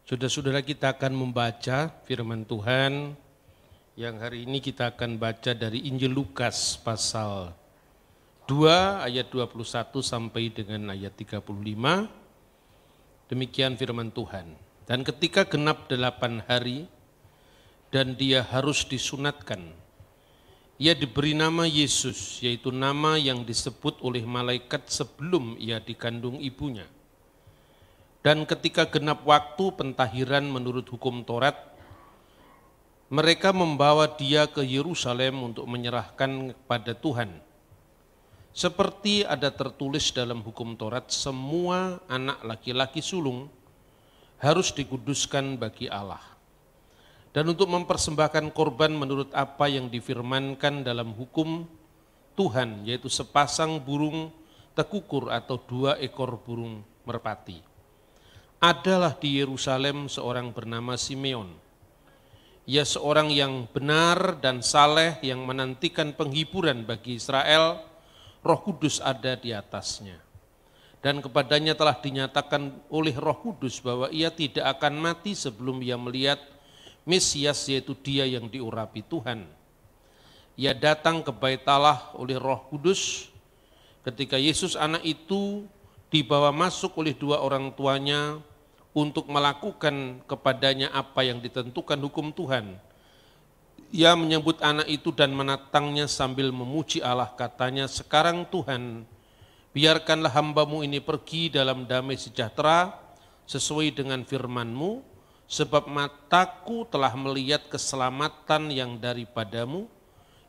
Saudara-saudara, kita akan membaca firman Tuhan yang hari ini kita akan baca dari Injil Lukas pasal 2 ayat 21 sampai dengan ayat 35. Demikian firman Tuhan. Dan ketika genap 8 hari dan dia harus disunatkan, ia diberi nama Yesus, yaitu nama yang disebut oleh malaikat sebelum ia dikandung ibunya. Dan ketika genap waktu pentahiran menurut hukum Taurat, mereka membawa dia ke Yerusalem untuk menyerahkan kepada Tuhan. Seperti ada tertulis dalam hukum Taurat, semua anak laki-laki sulung harus dikuduskan bagi Allah. Dan untuk mempersembahkan korban menurut apa yang difirmankan dalam hukum Tuhan, yaitu sepasang burung tekukur atau 2 ekor burung merpati. Adalah di Yerusalem seorang bernama Simeon. Ia seorang yang benar dan saleh yang menantikan penghiburan bagi Israel. Roh Kudus ada di atasnya. Dan kepadanya telah dinyatakan oleh Roh Kudus bahwa ia tidak akan mati sebelum ia melihat Mesias, yaitu dia yang diurapi Tuhan. Ia datang ke Bait Allah oleh Roh Kudus ketika Yesus anak itu dibawa masuk oleh 2 orang tuanya untuk melakukan kepadanya apa yang ditentukan hukum Tuhan. Ia menyebut anak itu dan menatangnya sambil memuji Allah, katanya, "Sekarang Tuhan, biarkanlah hamba-Mu ini pergi dalam damai sejahtera sesuai dengan firman-Mu, sebab mataku telah melihat keselamatan yang daripada-Mu,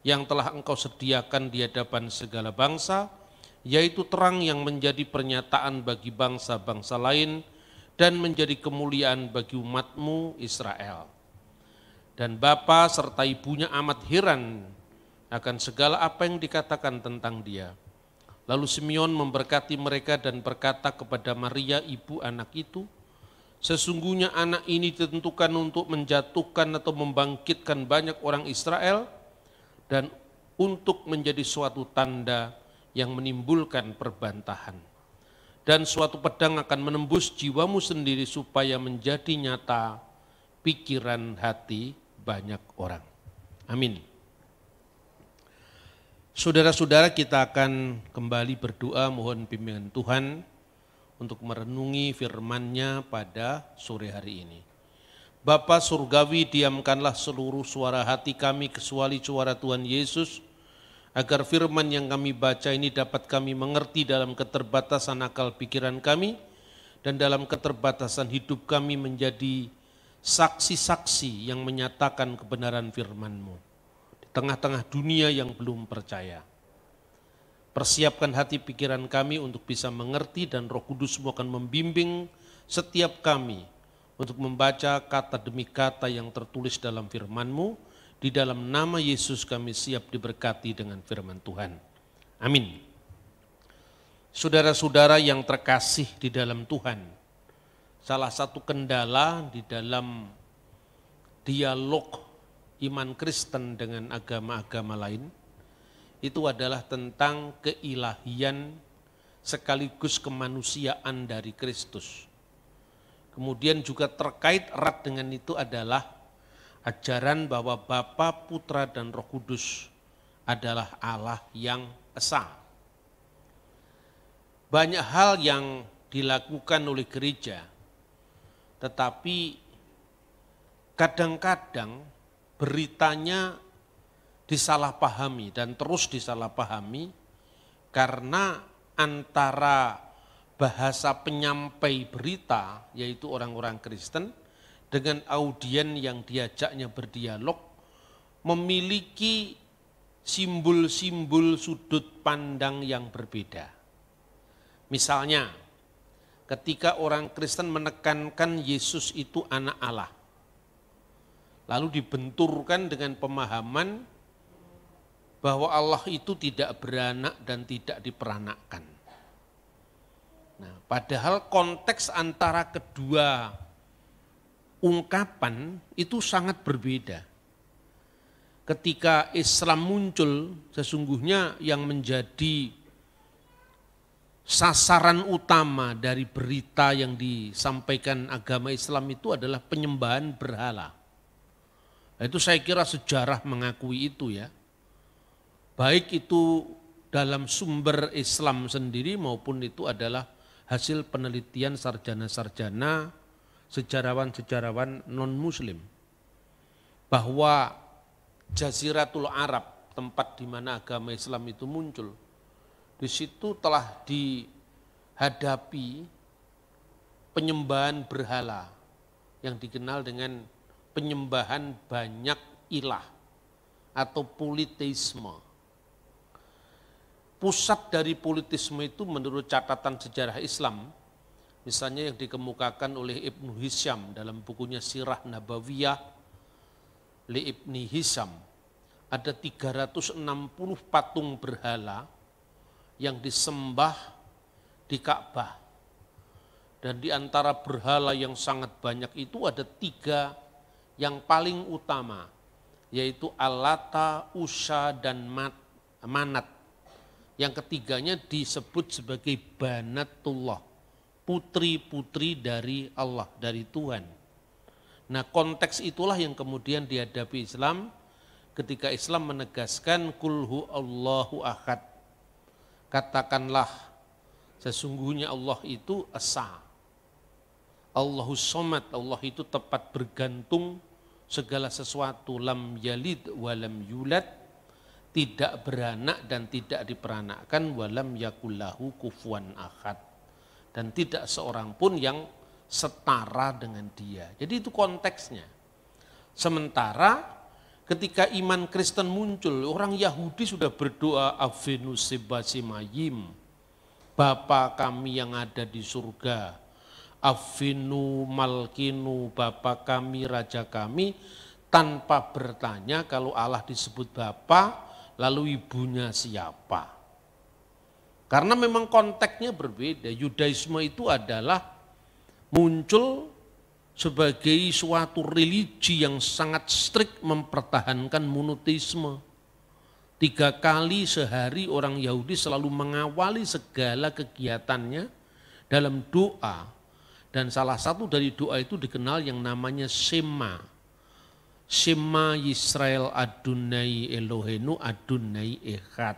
yang telah Engkau sediakan di hadapan segala bangsa, yaitu terang yang menjadi pernyataan bagi bangsa-bangsa lain dan menjadi kemuliaan bagi umat-Mu Israel." Dan bapa serta ibunya amat heran akan segala apa yang dikatakan tentang dia. Lalu Simeon memberkati mereka dan berkata kepada Maria ibu anak itu, "Sesungguhnya anak ini ditentukan untuk menjatuhkan atau membangkitkan banyak orang Israel dan untuk menjadi suatu tanda yang menimbulkan perbantahan. Dan suatu pedang akan menembus jiwamu sendiri supaya menjadi nyata pikiran hati banyak orang." Amin. Saudara-saudara, kita akan kembali berdoa mohon bimbingan Tuhan untuk merenungi firman-Nya pada sore hari ini. Bapa surgawi, diamkanlah seluruh suara hati kami kecuali suara Tuhan Yesus, agar firman yang kami baca ini dapat kami mengerti dalam keterbatasan akal pikiran kami dan dalam keterbatasan hidup kami menjadi saksi-saksi yang menyatakan kebenaran firman-Mu di tengah-tengah dunia yang belum percaya. Persiapkan hati pikiran kami untuk bisa mengerti dan Roh Kudus-Mu akan membimbing setiap kami untuk membaca kata demi kata yang tertulis dalam firman-Mu. Di dalam nama Yesus kami siap diberkati dengan firman Tuhan. Amin. Saudara-saudara yang terkasih di dalam Tuhan, salah satu kendala di dalam dialog iman Kristen dengan agama-agama lain itu adalah tentang keilahian sekaligus kemanusiaan dari Kristus. Kemudian juga terkait erat dengan itu adalah ajaran bahwa Bapa, Putra, dan Roh Kudus adalah Allah yang esa. Banyak hal yang dilakukan oleh gereja, tetapi kadang-kadang beritanya disalahpahami dan terus disalahpahami karena antara bahasa penyampai berita, yaitu orang-orang Kristen, dengan audien yang diajaknya berdialog, memiliki simbol-simbol sudut pandang yang berbeda. Misalnya, ketika orang Kristen menekankan Yesus itu anak Allah, lalu dibenturkan dengan pemahaman bahwa Allah itu tidak beranak dan tidak diperanakkan. Nah, padahal konteks antara kedua ungkapan itu sangat berbeda. Ketika Islam muncul, sesungguhnya yang menjadi sasaran utama dari berita yang disampaikan agama Islam itu adalah penyembahan berhala. Itu saya kira sejarah mengakui itu ya. Baik itu dalam sumber Islam sendiri maupun itu adalah hasil penelitian sarjana-sarjana, sejarawan-sejarawan non-muslim. Bahwa Jaziratul Arab, tempat di mana agama Islam itu muncul, di situ telah dihadapi penyembahan berhala yang dikenal dengan penyembahan banyak ilah atau politeisme. Pusat dari politisme itu menurut catatan sejarah Islam, misalnya yang dikemukakan oleh Ibnu Hisham dalam bukunya Sirah Nabawiyah li Ibni Hisham, ada 360 patung berhala yang disembah di Ka'bah. Dan di antara berhala yang sangat banyak itu ada 3 yang paling utama, yaitu Al-Lata, Usha, dan Manat. Yang ketiganya disebut sebagai Banatullah, putri-putri dari Allah, dari Tuhan. Nah, konteks itulah yang kemudian dihadapi Islam ketika Islam menegaskan Qul Allahu ahad. Katakanlah sesungguhnya Allah itu esa. Allahus somad, Allah itu tepat bergantung segala sesuatu, lam yalid walam yulad, tidak beranak dan tidak diperanakkan, walam yakullahu kufuwan ahad, dan tidak seorang pun yang setara dengan dia. Jadi itu konteksnya. Sementara ketika iman Kristen muncul, orang Yahudi sudah berdoa Avenu Sebasimayim, Bapa kami yang ada di surga, Avenu Malkinu, Bapa kami, Raja kami, tanpa bertanya kalau Allah disebut Bapa, lalu ibunya siapa. Karena memang konteksnya berbeda. Yudaisme itu adalah muncul sebagai suatu religi yang sangat strikt mempertahankan monoteisme. 3 kali sehari orang Yahudi selalu mengawali segala kegiatannya dalam doa. Dan salah satu dari doa itu dikenal yang namanya Shema. Shema Yisrael Adonai Elohenu Adonai Echad.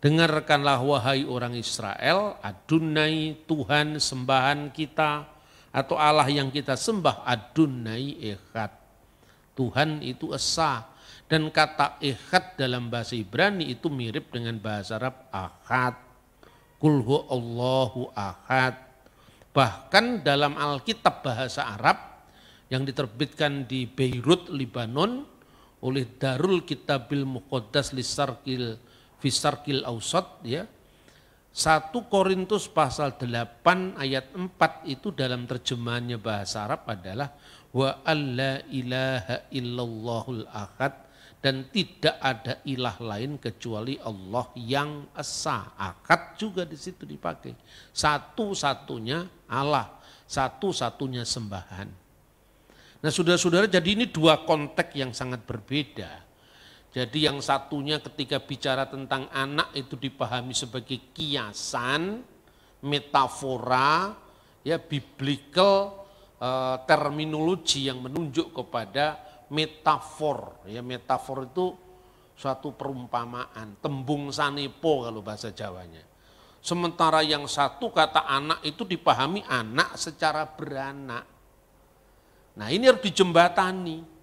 Dengarkanlah wahai orang Israel, Adonai Tuhan sembahan kita atau Allah yang kita sembah Adonai Echad. Tuhan itu esa, dan kata Echad dalam bahasa Ibrani itu mirip dengan bahasa Arab Ahad. Qul Allahu ahad. Bahkan dalam Alkitab bahasa Arab yang diterbitkan di Beirut, Libanon oleh Darul Kitabil Muqaddas Fisarkil Ausat ya. 1 Korintus pasal 8 ayat 4 itu dalam terjemahannya bahasa Arab adalah wa alla ilaha illallahul ahad, dan tidak ada ilah lain kecuali Allah yang esa. Akad juga di situ dipakai. Satu-satunya Allah, satu-satunya sembahan. Nah saudara-saudara, jadi ini 2 konteks yang sangat berbeda. Jadi yang satunya ketika bicara tentang anak itu dipahami sebagai kiasan, metafora, ya biblical terminologi yang menunjuk kepada metafor. Ya, metafor itu suatu perumpamaan, tembung sanepo kalau bahasa Jawanya. Sementara yang satu kata anak itu dipahami anak secara beranak. Nah ini harus dijembatani.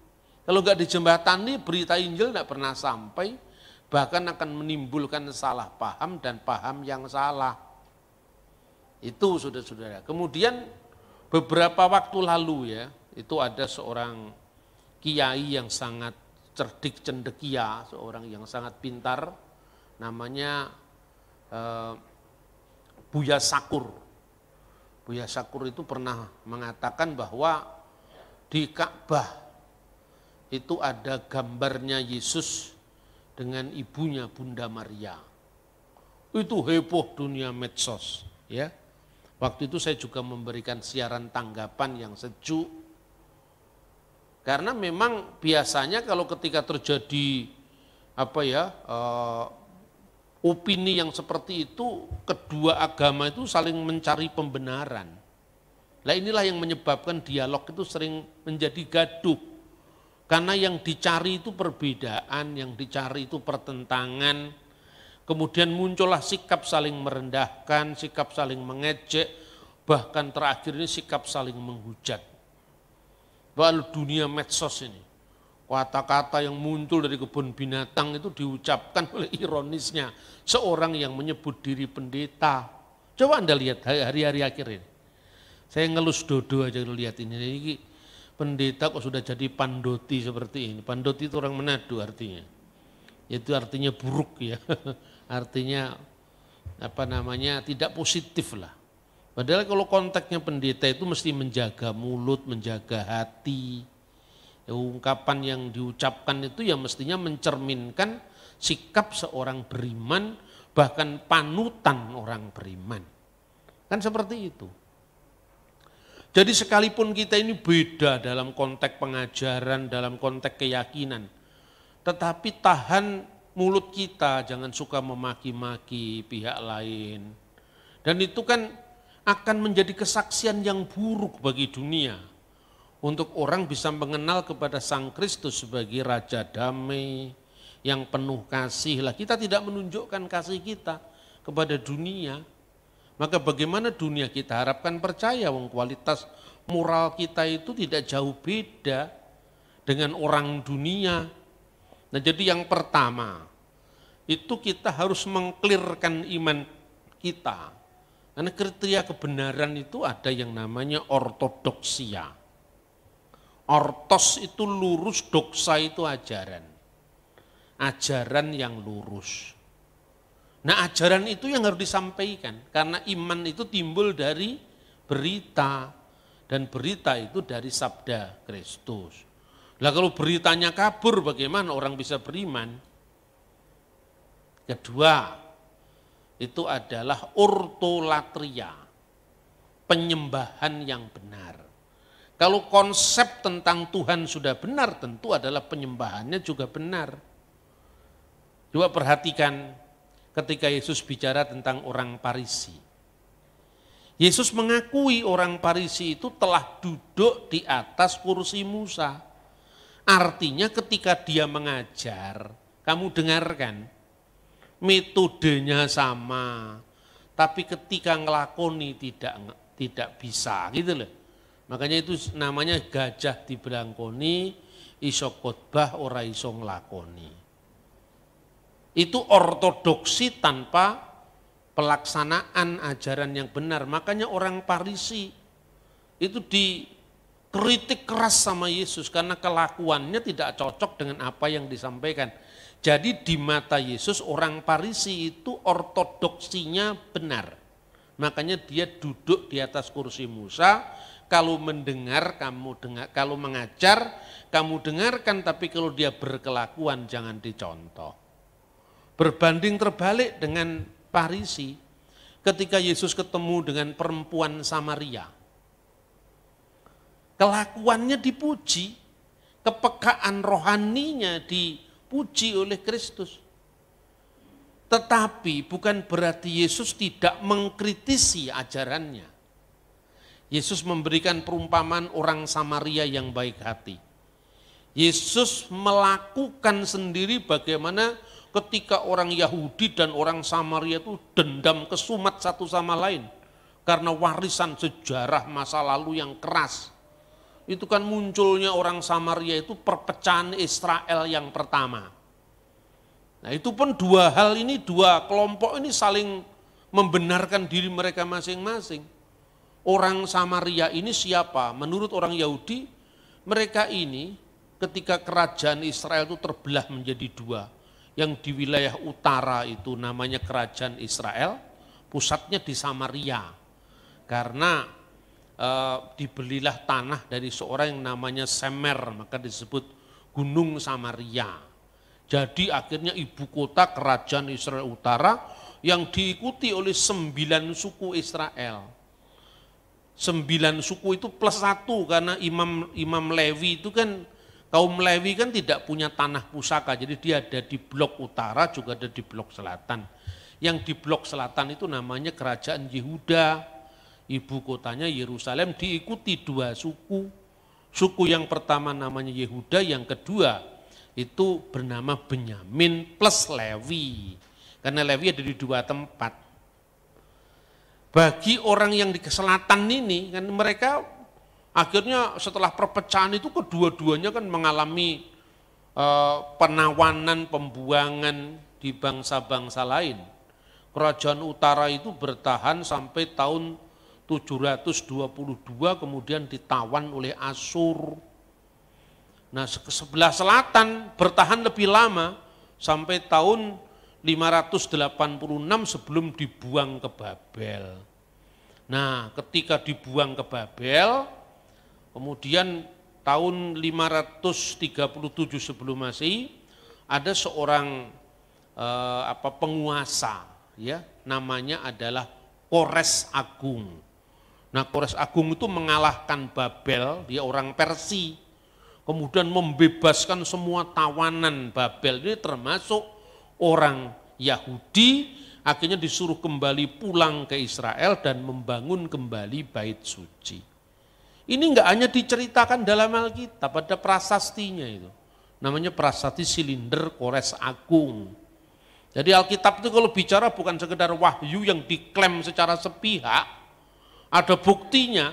Kalau enggak dijembatani, berita Injil tidak pernah sampai, bahkan akan menimbulkan salah paham dan paham yang salah. Itu saudara-saudara. Kemudian beberapa waktu lalu ya, itu ada seorang kiai yang sangat cerdik cendekia, seorang yang sangat pintar, namanya Buya Sakur. Buya Sakur itu pernah mengatakan bahwa di Ka'bah itu ada gambarnya Yesus dengan ibunya Bunda Maria. Itu heboh dunia medsos, ya. Waktu itu saya juga memberikan siaran tanggapan yang sejuk. Karena memang biasanya kalau ketika terjadi opini yang seperti itu, kedua agama itu saling mencari pembenaran. Nah inilah yang menyebabkan dialog itu sering menjadi gaduh. Karena yang dicari itu perbedaan, yang dicari itu pertentangan, kemudian muncullah sikap saling merendahkan, sikap saling mengejek, bahkan terakhir ini sikap saling menghujat. Lalu dunia medsos ini, kata-kata yang muncul dari kebun binatang itu diucapkan oleh ironisnya seorang yang menyebut diri pendeta. Coba Anda lihat hari-hari akhir ini. Saya ngelus dodo aja lihat ini. Ini pendeta kok sudah jadi pandoti seperti ini. Pandoti itu orang Manado artinya. Itu artinya buruk ya. Artinya tidak positif lah. Padahal kalau konteksnya pendeta itu mesti menjaga mulut, menjaga hati. Ya, ungkapan yang diucapkan itu ya mestinya mencerminkan sikap seorang beriman, bahkan panutan orang beriman. Kan seperti itu. Jadi sekalipun kita ini beda dalam konteks pengajaran, dalam konteks keyakinan, tetapi tahan mulut kita, jangan suka memaki-maki pihak lain. Dan itu kan akan menjadi kesaksian yang buruk bagi dunia. Untuk orang bisa mengenal kepada Sang Kristus sebagai Raja Damai, yang penuh kasih. Lah kita tidak menunjukkan kasih kita kepada dunia. Maka bagaimana dunia kita harapkan percaya, wong kualitas moral kita itu tidak jauh beda dengan orang dunia. Nah jadi yang pertama, itu kita harus mengklirkan iman kita. Karena kriteria kebenaran itu ada yang namanya ortodoksia. Ortos itu lurus, doksa itu ajaran. Ajaran yang lurus. Nah ajaran itu yang harus disampaikan. Karena iman itu timbul dari berita. Dan berita itu dari sabda Kristus. Lah kalau beritanya kabur bagaimana orang bisa beriman? Kedua, itu adalah ortolatria, penyembahan yang benar. Kalau konsep tentang Tuhan sudah benar, tentu adalah penyembahannya juga benar. Coba perhatikan ketika Yesus bicara tentang orang Farisi. Yesus mengakui orang Farisi itu telah duduk di atas kursi Musa. Artinya ketika dia mengajar, kamu dengarkan, metodenya sama, tapi ketika ngelakoni tidak bisa, gitu loh. Makanya itu namanya gajah dibelangkoni, iso khotbah ora iso nglakoni. Itu ortodoksi tanpa pelaksanaan ajaran yang benar. Makanya orang Farisi itu dikritik keras sama Yesus karena kelakuannya tidak cocok dengan apa yang disampaikan. Jadi di mata Yesus orang Farisi itu ortodoksinya benar. Makanya dia duduk di atas kursi Musa, kalau mendengar kamu dengar, kalau mengajar kamu dengarkan, tapi kalau dia berkelakuan jangan dicontoh. Berbanding terbalik dengan Farisi ketika Yesus ketemu dengan perempuan Samaria. Kelakuannya dipuji, kepekaan rohaninya dipuji oleh Kristus. Tetapi bukan berarti Yesus tidak mengkritisi ajarannya. Yesus memberikan perumpamaan orang Samaria yang baik hati. Yesus melakukan sendiri bagaimana ketika orang Yahudi dan orang Samaria itu dendam kesumat satu sama lain. Karena warisan sejarah masa lalu yang keras. Itu kan munculnya orang Samaria itu perpecahan Israel yang pertama. Nah itu pun dua hal ini, dua kelompok ini saling membenarkan diri mereka masing-masing. Orang Samaria ini siapa? Menurut orang Yahudi, mereka ini ketika kerajaan Israel itu terbelah menjadi dua. Yang di wilayah utara itu namanya kerajaan Israel, pusatnya di Samaria. Karena dibelilah tanah dari seorang yang namanya Semer, maka disebut Gunung Samaria. Jadi akhirnya ibu kota kerajaan Israel Utara yang diikuti oleh 9 suku Israel. 9 suku itu plus 1 karena Imam Lewi itu kan Kaum Lewi kan tidak punya tanah pusaka, jadi dia ada di blok utara juga ada di blok selatan. Yang di blok selatan itu namanya kerajaan Yehuda, ibu kotanya Yerusalem, diikuti dua suku. Suku yang pertama namanya Yehuda, yang kedua itu bernama Benyamin plus Lewi. Karena Lewi ada di dua tempat. Bagi orang yang di selatan ini, kan mereka akhirnya setelah perpecahan itu kedua-duanya kan mengalami penawanan, pembuangan di bangsa-bangsa lain. Kerajaan utara itu bertahan sampai tahun 722 kemudian ditawan oleh Asyur. Nah, sebelah selatan bertahan lebih lama sampai tahun 586 sebelum dibuang ke Babel. Nah, ketika dibuang ke Babel, kemudian tahun 537 sebelum Masehi ada seorang penguasa, ya, namanya adalah Kores Agung. Nah, Kores Agung itu mengalahkan Babel, dia orang Persia, kemudian membebaskan semua tawanan Babel, ini termasuk orang Yahudi, akhirnya disuruh kembali pulang ke Israel dan membangun kembali bait suci. Ini enggak hanya diceritakan dalam Alkitab, ada prasastinya itu. Namanya prasasti Silinder Kores Agung. Jadi Alkitab itu kalau bicara bukan sekedar wahyu yang diklaim secara sepihak, ada buktinya.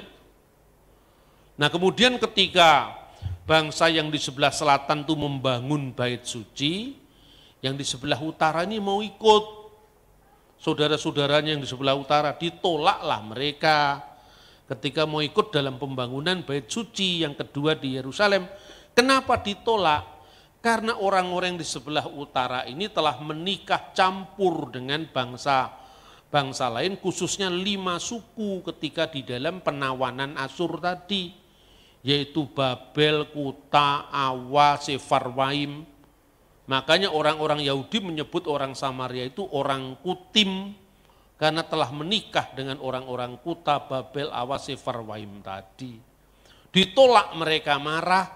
Nah, kemudian ketika bangsa yang di sebelah selatan itu membangun bait suci, yang di sebelah utara ini mau ikut. Saudara-saudaranya yang di sebelah utara ditolaklah mereka ketika mau ikut dalam pembangunan bait suci yang kedua di Yerusalem. Kenapa ditolak? Karena orang-orang di sebelah utara ini telah menikah campur dengan bangsa lain, khususnya 5 suku ketika di dalam penawanan Asyur tadi, yaitu Babel, Kuta, Awa, Sefarwaim. Makanya orang-orang Yahudi menyebut orang Samaria itu orang Kutim, karena telah menikah dengan orang-orang Kuta, Babel, Awa, Sefarwaim tadi. Ditolak, mereka marah,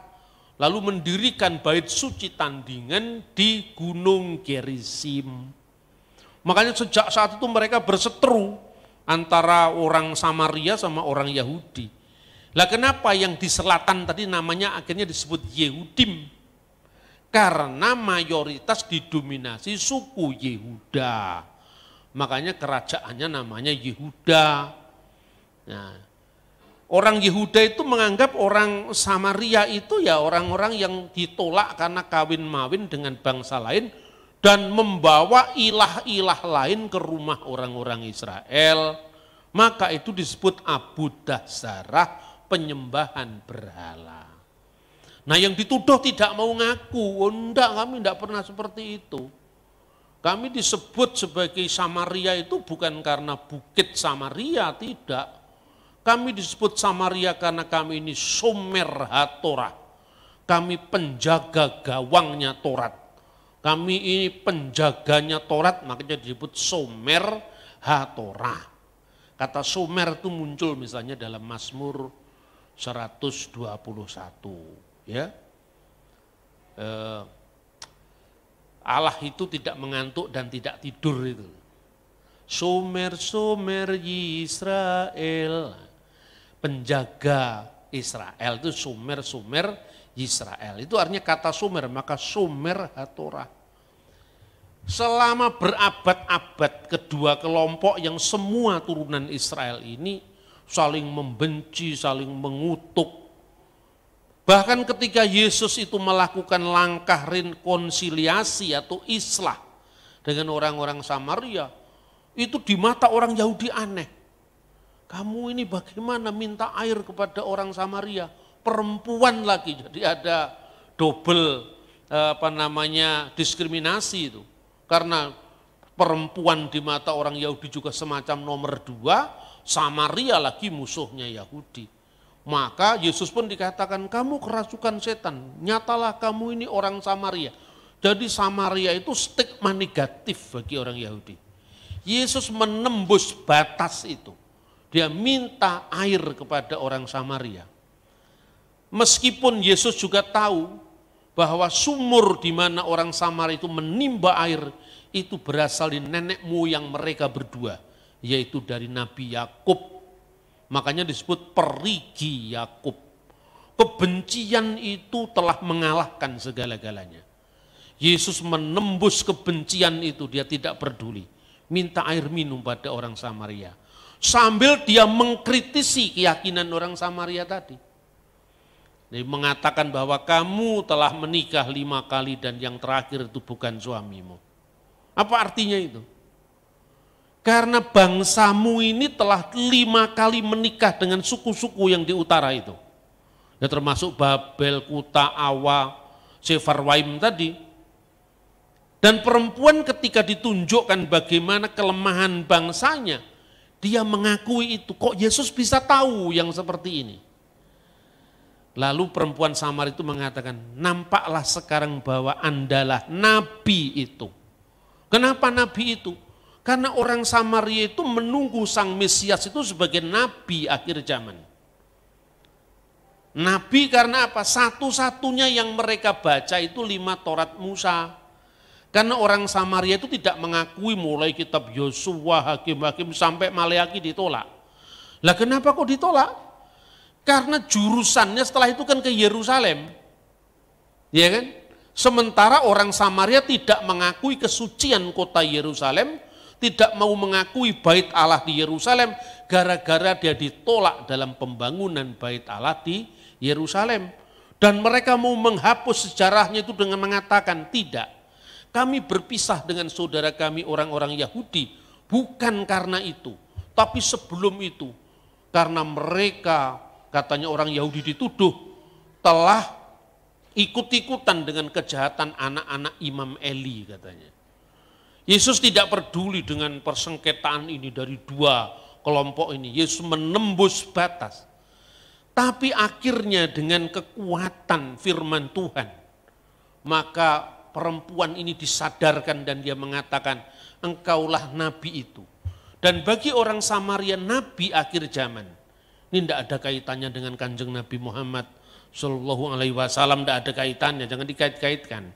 lalu mendirikan bait suci tandingan di Gunung Gerizim. Makanya sejak saat itu mereka berseteru antara orang Samaria sama orang Yahudi. Lah kenapa yang di selatan tadi namanya akhirnya disebut Yehudim? Karena mayoritas didominasi suku Yehuda. Makanya kerajaannya namanya Yehuda. Nah, orang Yehuda itu menganggap orang Samaria itu ya orang-orang yang ditolak karena kawin-mawin dengan bangsa lain dan membawa ilah-ilah lain ke rumah orang-orang Israel. Maka itu disebut abudah zarah, penyembahan berhala. Nah, yang dituduh tidak mau ngaku, oh enggak, kami enggak pernah seperti itu. Kami disebut sebagai Samaria itu bukan karena bukit Samaria, tidak. Kami disebut Samaria karena kami ini Somer HaTorah. Kami penjaga gawangnya Torat. Kami ini penjaganya Torat, makanya disebut Somer HaTorah. Kata Somer itu muncul misalnya dalam Mazmur 121. Ya, Allah itu tidak mengantuk dan tidak tidur itu. Somer Yisrael, penjaga Israel itu Somer Yisrael. Itu artinya kata Somer, maka Somer HaTorah. Selama berabad-abad kedua kelompok yang semua turunan Israel ini saling membenci, saling mengutuk. Bahkan ketika Yesus itu melakukan langkah rekonsiliasi atau islah dengan orang-orang Samaria, itu di mata orang Yahudi aneh. Kamu ini bagaimana minta air kepada orang Samaria? Perempuan lagi, jadi ada double diskriminasi itu. Karena perempuan di mata orang Yahudi juga semacam nomor 2, Samaria lagi musuhnya Yahudi. Maka Yesus pun dikatakan, kamu kerasukan setan, nyatalah kamu ini orang Samaria. Jadi Samaria itu stigma negatif bagi orang Yahudi. Yesus menembus batas itu. Dia minta air kepada orang Samaria. Meskipun Yesus juga tahu bahwa sumur di mana orang Samaria itu menimba air itu berasal dari nenek moyang mereka berdua, yaitu dari Nabi Yakub. Makanya disebut perigi Yakub. Kebencian itu telah mengalahkan segala-galanya. Yesus menembus kebencian itu, dia tidak peduli. Minta air minum pada orang Samaria. Sambil dia mengkritisi keyakinan orang Samaria tadi. Dia mengatakan bahwa kamu telah menikah 5 kali dan yang terakhir itu bukan suamimu. Apa artinya itu? Karena bangsamu ini telah 5 kali menikah dengan suku-suku yang di utara itu. Ya termasuk Babel, Kuta, Awa, Sefarwaim tadi. Dan perempuan ketika ditunjukkan bagaimana kelemahan bangsanya, dia mengakui itu. Kok Yesus bisa tahu yang seperti ini? Lalu perempuan Samar itu mengatakan, nampaklah sekarang bahwa Andalah nabi itu. Kenapa nabi itu? Karena orang Samaria itu menunggu sang Mesias itu sebagai nabi akhir zaman. Nabi karena apa? Satu-satunya yang mereka baca itu 5 Taurat Musa. Karena orang Samaria itu tidak mengakui mulai kitab Yosua, Hakim-Hakim sampai Maleaki ditolak. Lah kenapa kok ditolak? Karena jurusannya setelah itu kan ke Yerusalem. Ya kan? Sementara orang Samaria tidak mengakui kesucian kota Yerusalem, tidak mau mengakui bait Allah di Yerusalem, gara-gara dia ditolak dalam pembangunan bait Allah di Yerusalem. Dan mereka mau menghapus sejarahnya itu dengan mengatakan, tidak, kami berpisah dengan saudara kami orang-orang Yahudi, bukan karena itu, tapi sebelum itu, karena mereka, katanya orang Yahudi dituduh, telah ikut-ikutan dengan kejahatan anak-anak Imam Eli katanya. Yesus tidak peduli dengan persengketaan ini dari 2 kelompok ini. Yesus menembus batas. Tapi akhirnya dengan kekuatan firman Tuhan, maka perempuan ini disadarkan dan dia mengatakan, engkaulah nabi itu. Dan bagi orang Samaria, nabi akhir zaman. Ini tidak ada kaitannya dengan Kanjeng Nabi Muhammad Sallallahu Alaihi Wasallam, tidak ada kaitannya, jangan dikait-kaitkan.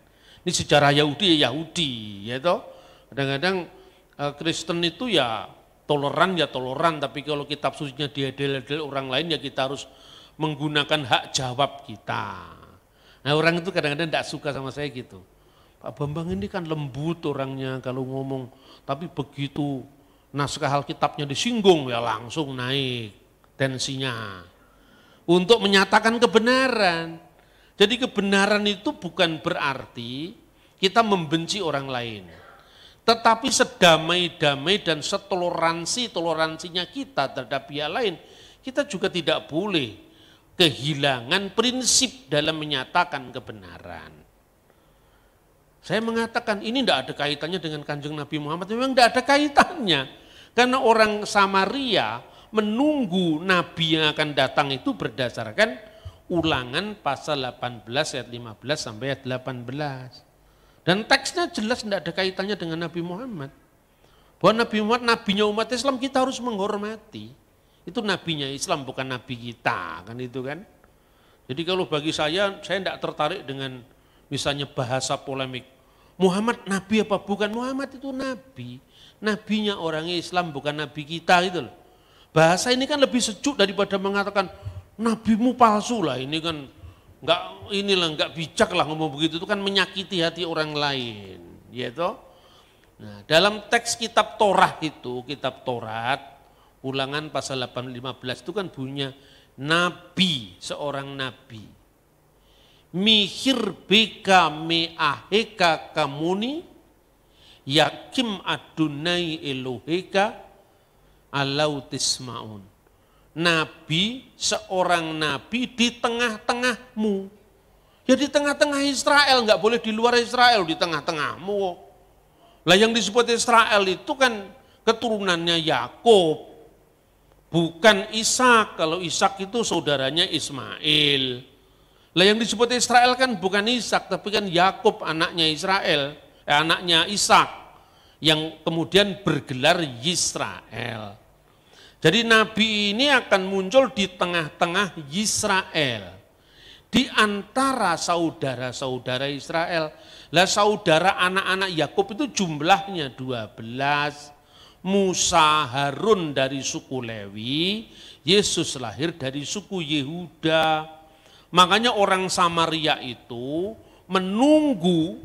Ini sejarah Yahudi ya Yahudi, ya toh. Kadang-kadang Kristen itu ya toleran, tapi kalau kitab sucinya diadil-adil orang lain ya kita harus menggunakan hak jawab kita. Nah orang itu kadang-kadang tidak suka sama saya gitu. Pak Bambang ini kan lembut orangnya kalau ngomong, tapi begitu naskah Alkitabnya disinggung ya langsung naik tensinya. Untuk menyatakan kebenaran. Jadi kebenaran itu bukan berarti kita membenci orang lain. Tetapi sedamai-damai dan setoleransinya kita terhadap pihak lain, kita juga tidak boleh kehilangan prinsip dalam menyatakan kebenaran. Saya mengatakan ini tidak ada kaitannya dengan Kanjeng Nabi Muhammad, memang tidak ada kaitannya. Karena orang Samaria menunggu Nabi yang akan datang itu berdasarkan Ulangan pasal 18 ayat 15 sampai ayat 18. Dan teksnya jelas tidak ada kaitannya dengan Nabi Muhammad. Bahwa Nabi Muhammad, nabinya umat Islam kita harus menghormati. Itu nabinya Islam bukan nabi kita, kan itu kan. Jadi kalau bagi saya tidak tertarik dengan misalnya bahasa polemik. Muhammad nabi apa bukan? Muhammad itu nabi. Nabinya orang Islam bukan nabi kita gitu loh. Bahasa ini kan lebih sejuk daripada mengatakan nabimu palsu lah, ini kan nggak bijak lah ngomong begitu, itu kan menyakiti hati orang lain, ya toh. Nah, dalam teks kitab Torah itu, kitab Taurat, Ulangan pasal 8:15 itu kan bunyinya nabi, seorang nabi. Mihir beka meaheka kamuni yakim adunai eloheka alau tismaun. Nabi, seorang nabi di tengah-tengahmu. Ya di tengah-tengah Israel, nggak boleh di luar Israel, di tengah-tengahmu. Lah yang disebut Israel itu kan keturunannya Yakub, bukan Ishak. Kalau Ishak itu saudaranya Ismail. Lah yang disebut Israel kan bukan Ishak, tapi kan Yakub anaknya Israel, anaknya Ishak, yang kemudian bergelar Yisrael. Jadi nabi ini akan muncul di tengah-tengah Yisrael. di antara saudara-saudara Israel. Lah saudara anak-anak Yakub itu jumlahnya 12. Musa, Harun dari suku Lewi, Yesus lahir dari suku Yehuda. Makanya orang Samaria itu menunggu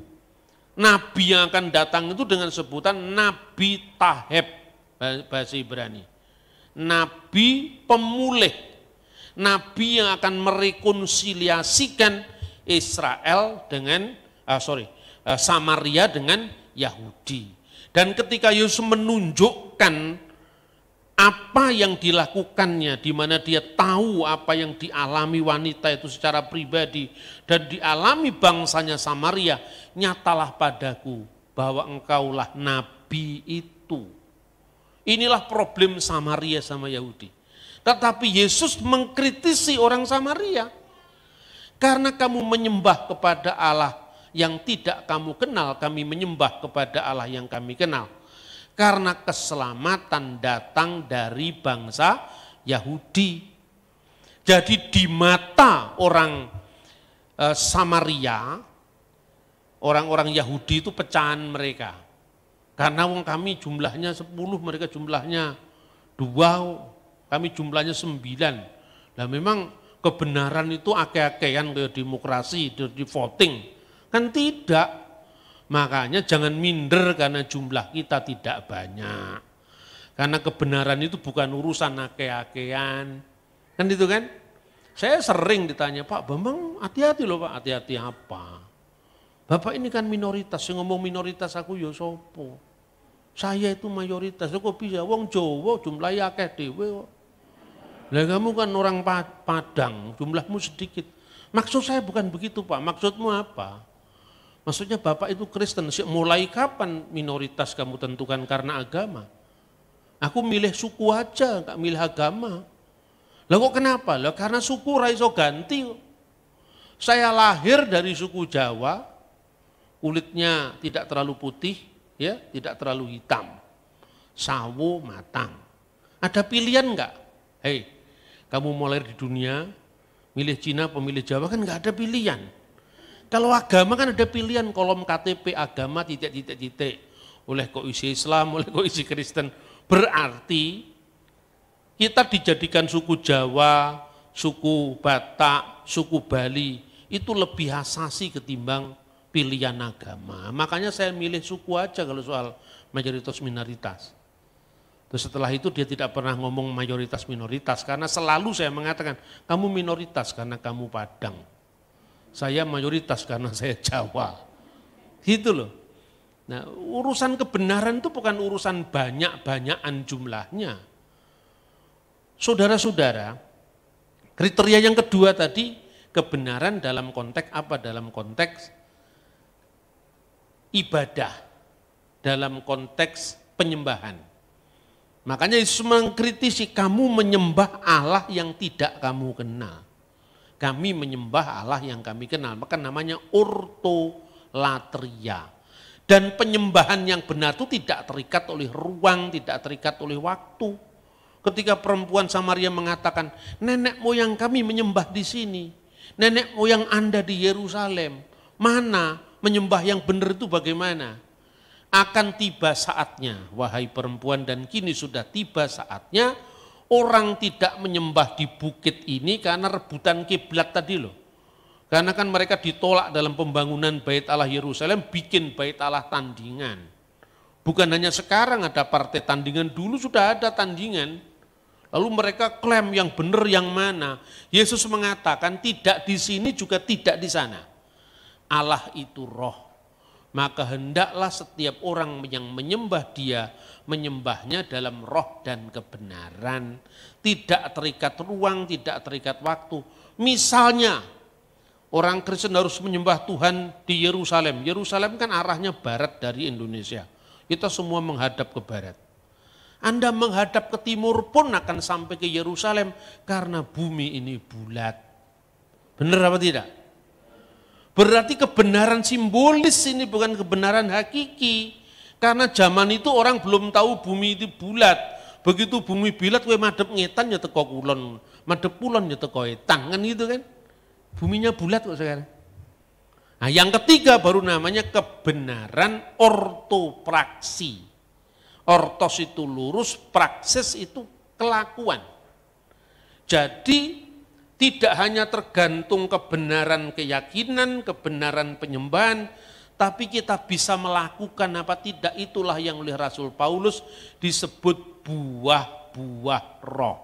nabi yang akan datang itu dengan sebutan Nabi Taheb, bahasa Ibrani. Nabi pemulih, nabi yang akan merekonsiliasikan Israel dengan, Samaria dengan Yahudi. Dan ketika Yesus menunjukkan apa yang dilakukannya, di mana dia tahu apa yang dialami wanita itu secara pribadi dan dialami bangsanya Samaria, nyatalah padaku bahwa engkaulah nabi itu. Inilah problem Samaria sama Yahudi. Tetapi Yesus mengkritisi orang Samaria. Karena kamu menyembah kepada Allah yang tidak kamu kenal, kami menyembah kepada Allah yang kami kenal. Karena keselamatan datang dari bangsa Yahudi. Jadi di mata orang Samaria, orang-orang Yahudi itu pecahan mereka. Karena kami jumlahnya 10, mereka jumlahnya 2, kami jumlahnya 9. Nah memang kebenaran itu ake-akean kayak demokrasi, di voting. Kan tidak, makanya jangan minder karena jumlah kita tidak banyak. Karena kebenaran itu bukan urusan ake-akean. Kan itu kan? Saya sering ditanya, Pak Bambang hati-hati loh Pak, hati-hati apa? Bapak ini kan minoritas, yang ngomong minoritas aku ya sopo. Saya itu mayoritas, kok bisa? Wong Jawa jumlahnya akeh dhewe kok. Lah kamu kan orang Padang, jumlahmu sedikit. Maksud saya bukan begitu Pak, maksudmu apa? Maksudnya Bapak itu Kristen, mulai kapan minoritas kamu tentukan karena agama? Aku milih suku aja, enggak milih agama. Lah kok kenapa? Lah karena suku ra iso ganti. Saya lahir dari suku Jawa, kulitnya tidak terlalu putih, ya, tidak terlalu hitam. Sawo matang. Ada pilihan enggak? Hei, kamu mau lahir di dunia, milih Cina, pemilih Jawa kan enggak ada pilihan. Kalau agama kan ada pilihan, kolom KTP agama titik-titik-titik. Oleh kok isi Islam, oleh kok isi Kristen. Berarti kita dijadikan suku Jawa, suku Batak, suku Bali, itu lebih asasi ketimbang pilihan agama. Makanya saya milih suku aja kalau soal mayoritas minoritas. Terus setelah itu dia tidak pernah ngomong mayoritas minoritas, karena selalu saya mengatakan, kamu minoritas karena kamu Padang. Saya mayoritas karena saya Jawa. Gitu loh. Nah, urusan kebenaran itu bukan urusan banyak-banyakan jumlahnya. Saudara-saudara, kriteria yang kedua tadi, kebenaran dalam konteks apa? Dalam konteks ibadah, dalam konteks penyembahan. Makanya Yesus mengkritisi, kamu menyembah Allah yang tidak kamu kenal. Kami menyembah Allah yang kami kenal, maka namanya ortolatria. Dan penyembahan yang benar itu tidak terikat oleh ruang, tidak terikat oleh waktu. Ketika perempuan Samaria mengatakan, nenek moyang kami menyembah di sini, nenek moyang Anda di Yerusalem, mana menyembah yang benar itu bagaimana? Akan tiba saatnya, wahai perempuan, dan kini sudah tiba saatnya, orang tidak menyembah di bukit ini karena rebutan kiblat tadi loh. Karena kan mereka ditolak dalam pembangunan Bait Allah Yerusalem, bikin Bait Allah tandingan. Bukan hanya sekarang ada partai tandingan, dulu sudah ada tandingan. Lalu mereka klaim yang benar yang mana. Yesus mengatakan tidak di sini juga tidak di sana. Allah itu roh. Maka hendaklah setiap orang yang menyembah dia, menyembahnya dalam roh dan kebenaran. Tidak terikat ruang, tidak terikat waktu. Misalnya, orang Kristen harus menyembah Tuhan di Yerusalem. Yerusalem kan arahnya barat dari Indonesia. Kita semua menghadap ke barat. Anda menghadap ke timur pun akan sampai ke Yerusalem, karena bumi ini bulat. Benar apa tidak? Berarti kebenaran simbolis ini bukan kebenaran hakiki. Karena zaman itu orang belum tahu bumi itu bulat. Begitu bumi bulat, kowe madhep ngetan ya teko kulon, madhep kulon ya teko etan, kan gitu kan? Buminya bulat kok sekarang. Nah, yang ketiga baru namanya kebenaran ortopraksi. Ortos itu lurus, praksis itu kelakuan. Jadi tidak hanya tergantung kebenaran keyakinan, kebenaran penyembahan, tapi kita bisa melakukan apa tidak, itulah yang oleh Rasul Paulus disebut buah-buah roh.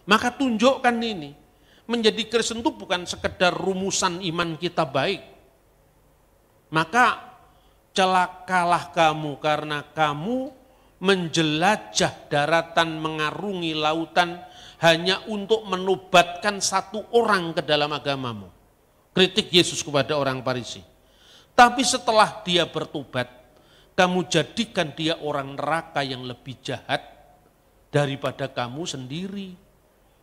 Maka tunjukkan ini, menjadi Kristen itu bukan sekedar rumusan iman kita baik. Maka celakalah kamu karena kamu menjelajah daratan, mengarungi lautan hanya untuk menobatkan satu orang ke dalam agamamu. Kritik Yesus kepada orang Farisi. Tapi setelah dia bertobat, kamu jadikan dia orang neraka yang lebih jahat daripada kamu sendiri.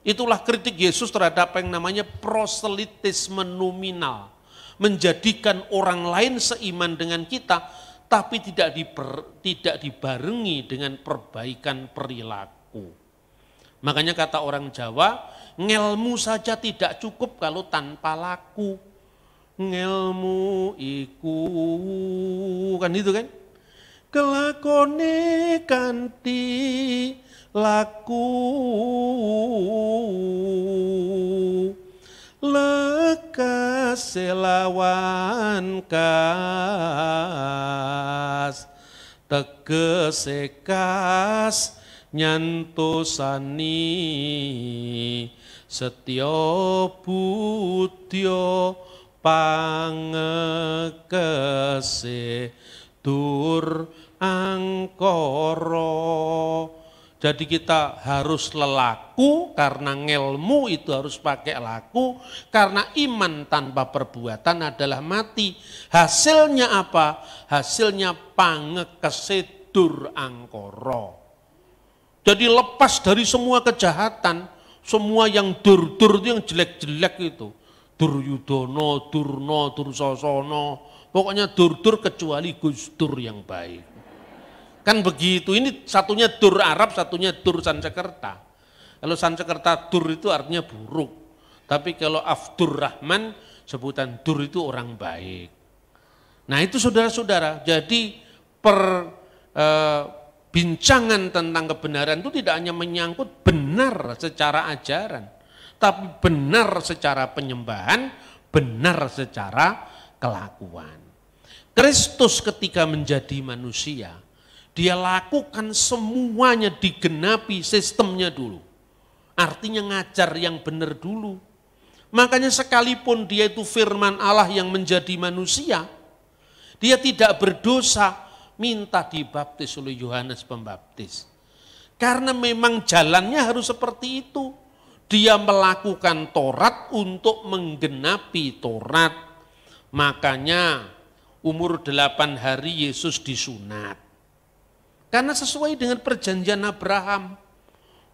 Itulah kritik Yesus terhadap yang namanya proselitisme nominal. Menjadikan orang lain seiman dengan kita, tapi tidak dibarengi dengan perbaikan perilaku. Makanya kata orang Jawa, ngelmu saja tidak cukup kalau tanpa laku. Ngelmu iku, kan itu kan? Kelakone kanthi laku, lekas selawan kas, tegese kas nyantosani, setya budya pangekese tur angkara. Jadi kita harus lelaku karena ngelmu itu harus pakai laku, karena iman tanpa perbuatan adalah mati. Hasilnya apa? Hasilnya pangekese dur angkara. Jadi lepas dari semua kejahatan, semua yang dur-dur itu yang jelek-jelek itu. Duryudono, Durno, Dursasana, pokoknya dur-dur kecuali Gus Dur yang baik. Kan begitu, ini satunya dur Arab, satunya dur Sansekerta. Kalau Sansekerta dur itu artinya buruk. Tapi kalau Abdurrahman, sebutan dur itu orang baik. Nah itu saudara-saudara, jadi bincangan tentang kebenaran itu tidak hanya menyangkut benar secara ajaran, tapi benar secara penyembahan, benar secara kelakuan. Kristus ketika menjadi manusia, dia lakukan semuanya digenapi sistemnya dulu. Artinya ngajar yang benar dulu. Makanya sekalipun dia itu firman Allah yang menjadi manusia, dia tidak berdosa, minta dibaptis oleh Yohanes Pembaptis. Karena memang jalannya harus seperti itu. Dia melakukan Taurat untuk menggenapi Taurat. Makanya umur 8 hari Yesus disunat. Karena sesuai dengan perjanjian Abraham.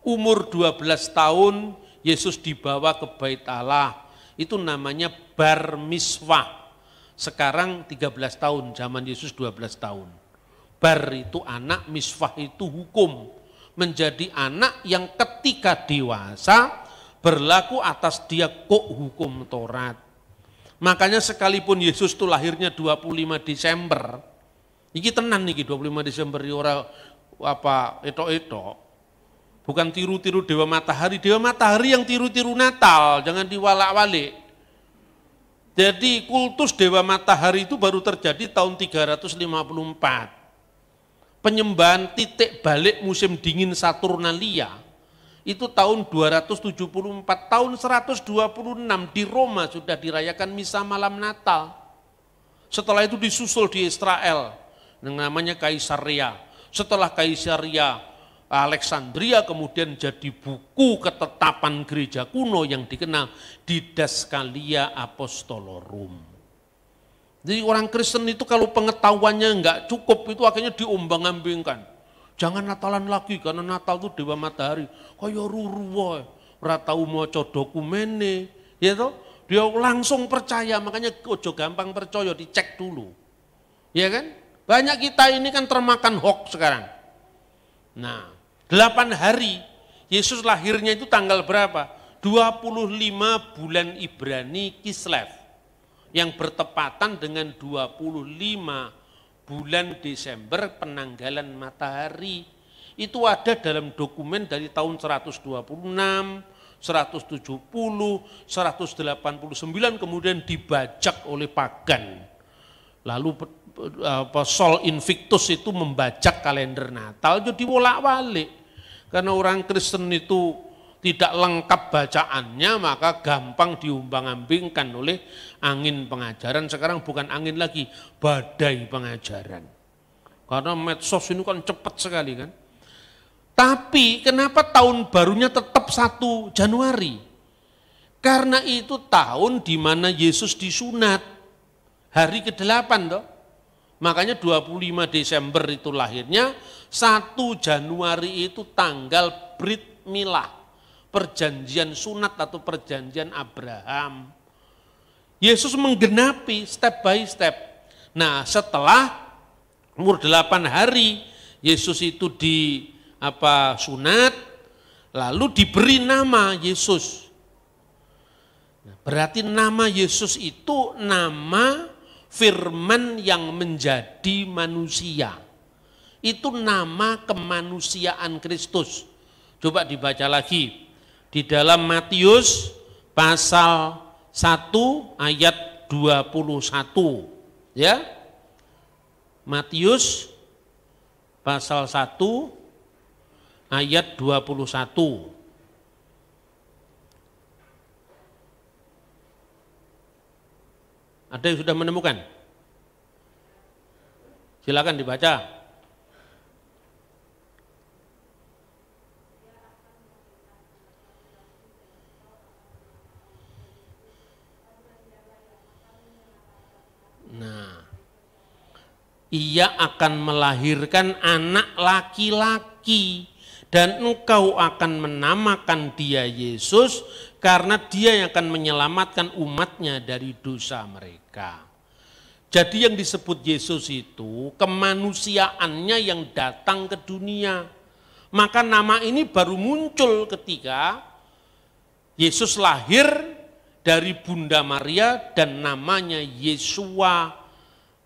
Umur 12 tahun Yesus dibawa ke Bait Allah. Itu namanya bar miswah. Sekarang 13 tahun, zaman Yesus 12 tahun. Bar itu anak, miswah itu hukum. Menjadi anak yang ketika dewasa berlaku atas dia kok hukum Taurat. Makanya sekalipun Yesus itu lahirnya 25 Desember, iki tenan niki 25 Desember ora apa etok-etok. Bukan tiru-tiru Dewa Matahari yang tiru-tiru Natal, jangan diwalak-walik. Jadi kultus Dewa Matahari itu baru terjadi tahun 354. Penyembahan titik balik musim dingin Saturnalia itu tahun 274, tahun 126 di Roma sudah dirayakan misa malam Natal. Setelah itu disusul di Israel yang namanya Kaisaria. Setelah Kaisaria Alexandria kemudian jadi buku ketetapan gereja kuno yang dikenal Didaskalia Apostolorum. Jadi orang Kristen itu kalau pengetahuannya enggak cukup itu akhirnya diombang-ambingkan. Jangan Natalan lagi karena Natal itu Dewa Matahari. Kaya ruru wae, ora tau maca dokumene, ya toh? Dia langsung percaya, makanya ojo gampang percaya, dicek dulu. Ya kan? Banyak kita ini kan termakan hoax sekarang. Nah, 8 hari Yesus lahirnya itu tanggal berapa? 25 bulan Ibrani Kislev yang bertepatan dengan 25 bulan Desember penanggalan matahari. Itu ada dalam dokumen dari tahun 126, 170, 189 kemudian dibajak oleh pagan. Lalu Sol Invictus itu membajak kalender Natal jadi bolak-balik. Karena orang Kristen itu tidak lengkap bacaannya maka gampang diumbang-ambingkan oleh angin pengajaran. Sekarang bukan angin lagi, badai pengajaran. Karena medsos ini kan cepat sekali kan. Tapi kenapa tahun barunya tetap 1 Januari? Karena itu tahun di mana Yesus disunat. Hari ke-8 toh. Makanya 25 Desember itu lahirnya, 1 Januari itu tanggal Brit Milah. Perjanjian sunat atau perjanjian Abraham. Yesus menggenapi step by step. Nah, setelah umur 8 hari Yesus itu sunat, lalu diberi nama Yesus. Berarti nama Yesus itu nama firman yang menjadi manusia. Itu nama kemanusiaan Kristus. Coba dibaca lagi. Di dalam Matius pasal 1 ayat 21. Ya. Matius pasal 1 ayat 21. Ada yang sudah menemukan? Silakan dibaca. Nah, ia akan melahirkan anak laki-laki dan engkau akan menamakan dia Yesus karena dia yang akan menyelamatkan umatnya dari dosa mereka. Jadi yang disebut Yesus itu kemanusiaannya yang datang ke dunia. Maka nama ini baru muncul ketika Yesus lahir dari Bunda Maria dan namanya Yesua.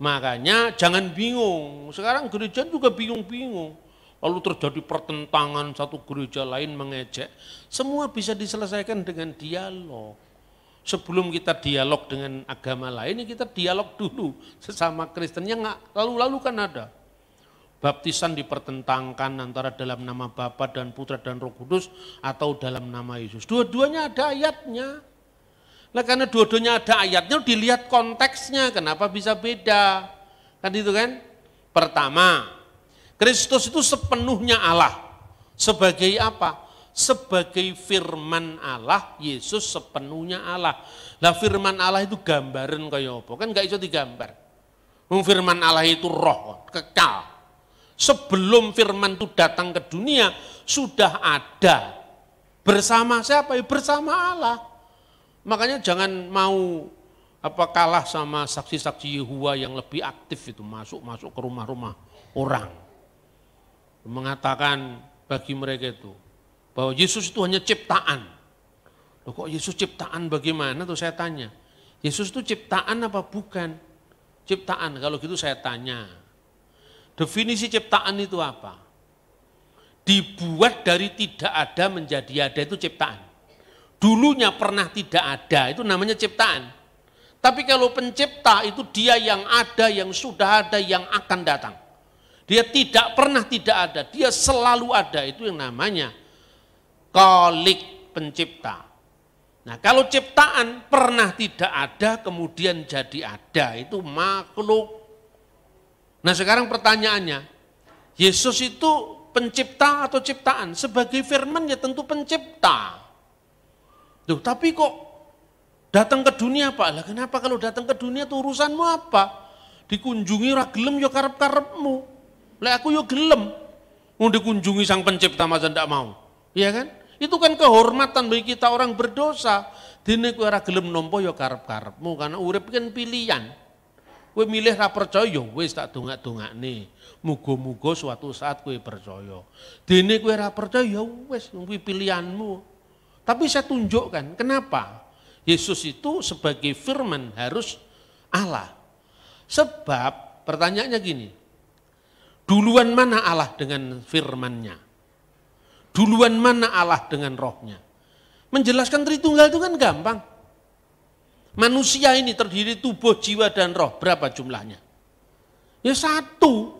Makanya jangan bingung, sekarang gereja juga bingung-bingung. Lalu terjadi pertentangan, satu gereja lain mengejek. Semua bisa diselesaikan dengan dialog. Sebelum kita dialog dengan agama lain, kita dialog dulu sesama Kristen. Yang lalu-lalu kan ada. Baptisan dipertentangkan antara dalam nama Bapa dan Putra dan Roh Kudus atau dalam nama Yesus. Dua-duanya ada ayatnya. Nah, karena dua-duanya ada ayatnya, dilihat konteksnya, kenapa bisa beda. Kan itu kan? Pertama, Kristus itu sepenuhnya Allah. Sebagai apa? Sebagai firman Allah, Yesus sepenuhnya Allah. Nah, firman Allah itu gambaran kayak apa? Kan gak bisa digambar. Firman Allah itu roh, kekal. Sebelum firman itu datang ke dunia, sudah ada. Bersama siapa? Bersama Allah. Makanya jangan mau kalah sama saksi-saksi Yehova yang lebih aktif itu masuk ke rumah-rumah orang. Mengatakan bagi mereka itu bahwa Yesus itu hanya ciptaan. Loh, kok Yesus ciptaan bagaimana tuh saya tanya. Yesus itu ciptaan apa bukan? Ciptaan, kalau gitu saya tanya. Definisi ciptaan itu apa? Dibuat dari tidak ada menjadi ada itu ciptaan. Dulunya pernah tidak ada, itu namanya ciptaan. Tapi kalau pencipta itu dia yang ada, yang sudah ada, yang akan datang. Dia tidak pernah tidak ada, dia selalu ada, itu yang namanya Khalik, pencipta. Nah, kalau ciptaan pernah tidak ada, kemudian jadi ada, itu makhluk. Nah, sekarang pertanyaannya, Yesus itu pencipta atau ciptaan? Sebagai firman ya tentu pencipta. Duh, tapi kok datang ke dunia Pak? Lah kenapa kalau datang ke dunia tuh urusanmu apa? Dikunjungi ora gelem ya karep-karepmu. Lah aku yo gelem. Mau dikunjungi sang pencipta masa ndak mau. Iya kan? Itu kan kehormatan bagi kita orang berdosa. Dene kowe ora gelem nampa ya karep-karepmu karena urip kan pilihan. Kowe milih ra percaya ya wis tak dongak-dongakne. Muga-muga suatu saat kowe percaya. Dene kowe ra percaya ya wis kuwi pilihanmu. Tapi saya tunjukkan kenapa Yesus itu sebagai firman harus Allah. Sebab pertanyaannya gini, duluan mana Allah dengan firman-Nya? Duluan mana Allah dengan rohnya? Menjelaskan Tritunggal itu kan gampang. Manusia ini terdiri tubuh, jiwa, dan roh. Berapa jumlahnya? Ya satu.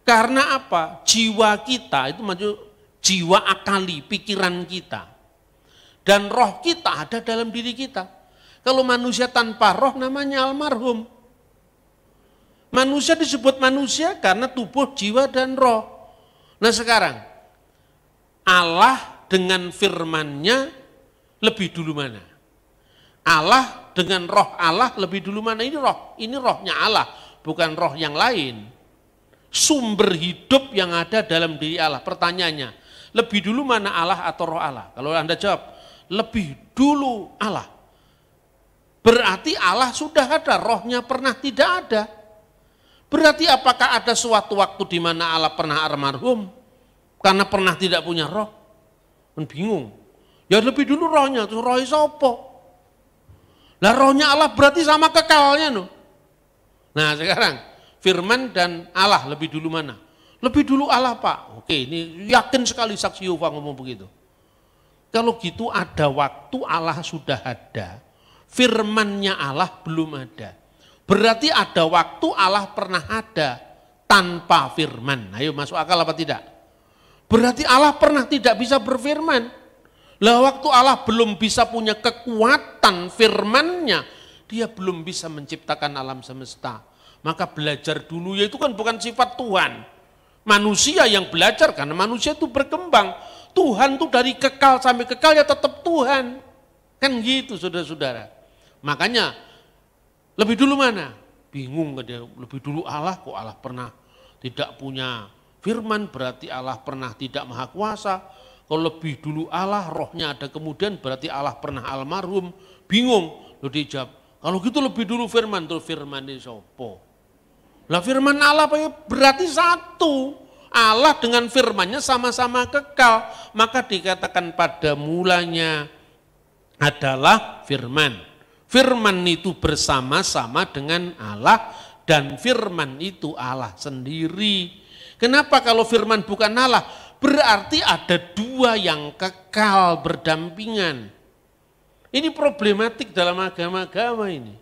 Karena apa? Jiwa kita itu maksud jiwa akali, pikiran kita. Dan roh kita ada dalam diri kita. Kalau manusia tanpa roh namanya almarhum. Manusia disebut manusia karena tubuh, jiwa, dan roh. Nah sekarang, Allah dengan firman-Nya lebih dulu mana? Allah dengan roh Allah lebih dulu mana? Ini rohnya Allah, bukan roh yang lain. Sumber hidup yang ada dalam diri Allah. Pertanyaannya, lebih dulu mana Allah atau roh Allah? Kalau Anda jawab, lebih dulu Allah. Berarti Allah sudah ada, rohnya pernah tidak ada. Berarti apakah ada suatu waktu di mana Allah pernah almarhum? Karena pernah tidak punya roh? Kan bingung. Ya lebih dulu rohnya, terus rohnya sopo? Lah rohnya Allah berarti sama kekalnya no. Nah sekarang, firman dan Allah lebih dulu mana? Lebih dulu Allah Pak. Oke, ini yakin sekali saksi Yehova ngomong begitu. Kalau gitu ada waktu Allah sudah ada, firman-Nya Allah belum ada. Berarti ada waktu Allah pernah ada tanpa firman. Ayo masuk akal apa tidak? Berarti Allah pernah tidak bisa berfirman. Lah waktu Allah belum bisa punya kekuatan firman-Nya, dia belum bisa menciptakan alam semesta. Maka belajar dulu, ya itu kan bukan sifat Tuhan. Manusia yang belajar karena manusia itu berkembang. Tuhan itu dari kekal sampai kekal ya tetap Tuhan. Kan gitu saudara-saudara. Makanya lebih dulu mana? Bingung dia, lebih dulu Allah, kok Allah pernah tidak punya firman, berarti Allah pernah tidak maha kuasa. Kalau lebih dulu Allah, rohnya ada kemudian, berarti Allah pernah almarhum. Bingung, lalu dia jawab, kalau gitu lebih dulu firman, terus firman ini sopo. Lah firman Allah apa ya? Berarti satu. Allah dengan firman-Nya sama-sama kekal. Maka dikatakan pada mulanya adalah firman. Firman itu bersama-sama dengan Allah dan firman itu Allah sendiri. Kenapa kalau firman bukan Allah? Berarti ada dua yang kekal berdampingan. Ini problematik dalam agama-agama ini.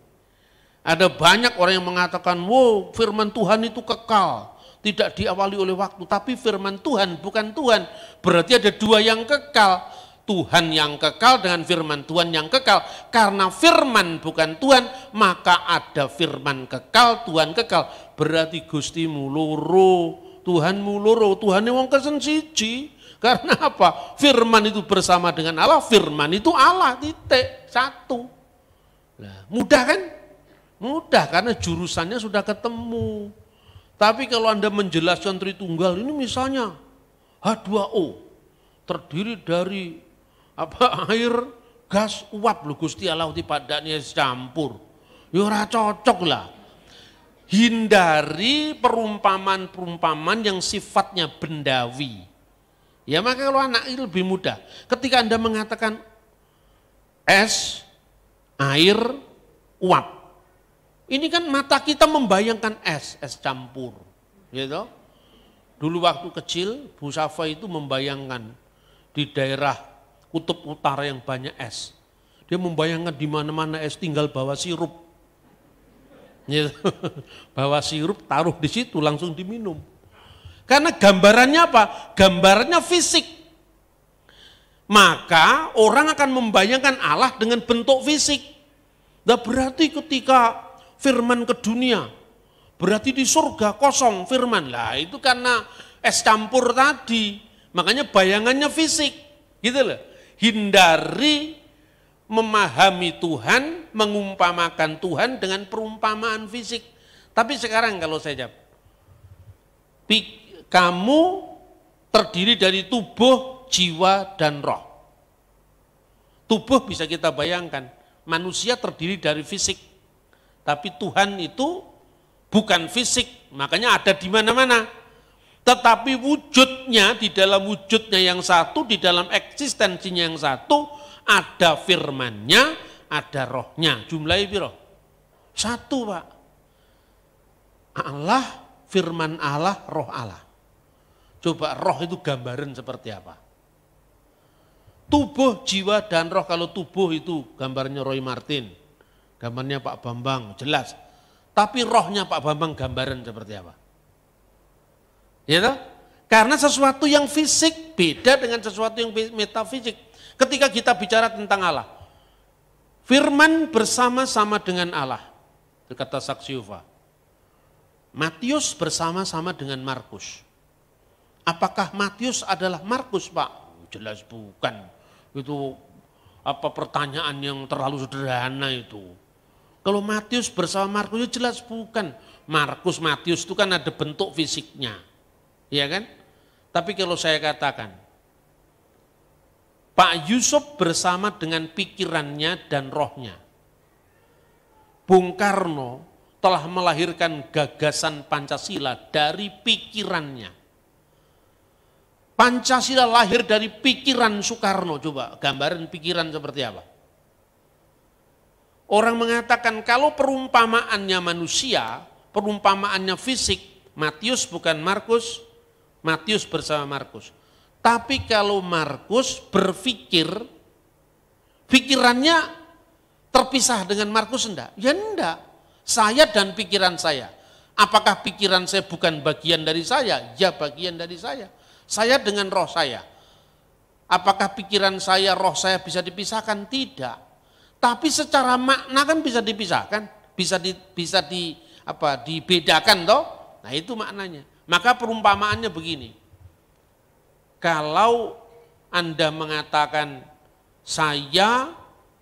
Ada banyak orang yang mengatakan, wow firman Tuhan itu kekal. Tidak diawali oleh waktu, tapi firman Tuhan bukan Tuhan. Berarti ada dua yang kekal. Tuhan yang kekal dengan firman Tuhan yang kekal. Karena firman bukan Tuhan, maka ada firman kekal, Tuhan kekal. Berarti Gusti muloro, Tuhan muloro, Tuhan yang kesen siji. Karena apa? Firman itu bersama dengan Allah, firman itu Allah, titik, satu. Nah, mudah kan? Mudah karena jurusannya sudah ketemu. Tapi kalau Anda menjelaskan Tritunggal ini misalnya H2O terdiri dari air, gas, uap lho Gusti Allah dipadani campur. Ya ora cocok lah. Hindari perumpamaan-perumpamaan yang sifatnya bendawi. Ya maka kalau anak itu lebih mudah. Ketika Anda mengatakan es, air, uap. Ini kan mata kita membayangkan es campur. Gitu. Dulu waktu kecil Bu Safa itu membayangkan di daerah kutub utara yang banyak es. Dia membayangkan di mana-mana es tinggal bawa sirup. Bawa sirup, taruh di situ langsung diminum. Karena gambarannya apa? Gambarannya fisik. Maka orang akan membayangkan Allah dengan bentuk fisik. Nah berarti ketika firman ke dunia, berarti di surga kosong firman. Lah itu karena es campur tadi. Makanya bayangannya fisik. Gitu loh. Hindari memahami Tuhan, mengumpamakan Tuhan dengan perumpamaan fisik. Tapi sekarang kalau saya jawab, kamu terdiri dari tubuh, jiwa, dan roh. Tubuh bisa kita bayangkan, manusia terdiri dari fisik. Tapi Tuhan itu bukan fisik, makanya ada di mana-mana. Tetapi wujudnya, di dalam wujudnya yang satu, di dalam eksistensinya yang satu, ada firmannya, ada rohnya. Jumlahnya piro? Satu, Pak. Allah, firman Allah, roh Allah. Coba roh itu gambaran seperti apa? Tubuh, jiwa, dan roh. Kalau tubuh itu gambarnya Roy Martin, gambarnya Pak Bambang, jelas. Tapi rohnya Pak Bambang gambaran seperti apa? Ya toh? Karena sesuatu yang fisik beda dengan sesuatu yang metafisik. Ketika kita bicara tentang Allah, firman bersama-sama dengan Allah, kata Saksiuva. Matius bersama-sama dengan Markus. Apakah Matius adalah Markus, Pak? Jelas bukan. Itu apa pertanyaan yang terlalu sederhana itu. Kalau Matius bersama Markus itu jelas bukan. Markus, Matius itu kan ada bentuk fisiknya. Ya kan? Tapi kalau saya katakan, Pak Yusuf bersama dengan pikirannya dan rohnya. Bung Karno telah melahirkan gagasan Pancasila dari pikirannya. Pancasila lahir dari pikiran Soekarno, coba gambaran pikiran seperti apa? Orang mengatakan kalau perumpamaannya manusia, perumpamaannya fisik, Matius bukan Markus, Matius bersama Markus. Tapi kalau Markus berpikir, pikirannya terpisah dengan Markus enggak? Ya enggak. Saya dan pikiran saya. Apakah pikiran saya bukan bagian dari saya? Ya bagian dari saya. Saya dengan roh saya. Apakah pikiran saya, roh saya bisa dipisahkan? Tidak. Tapi secara makna kan bisa dipisahkan, bisa dibedakan toh. Nah itu maknanya. Maka perumpamaannya begini. Kalau Anda mengatakan saya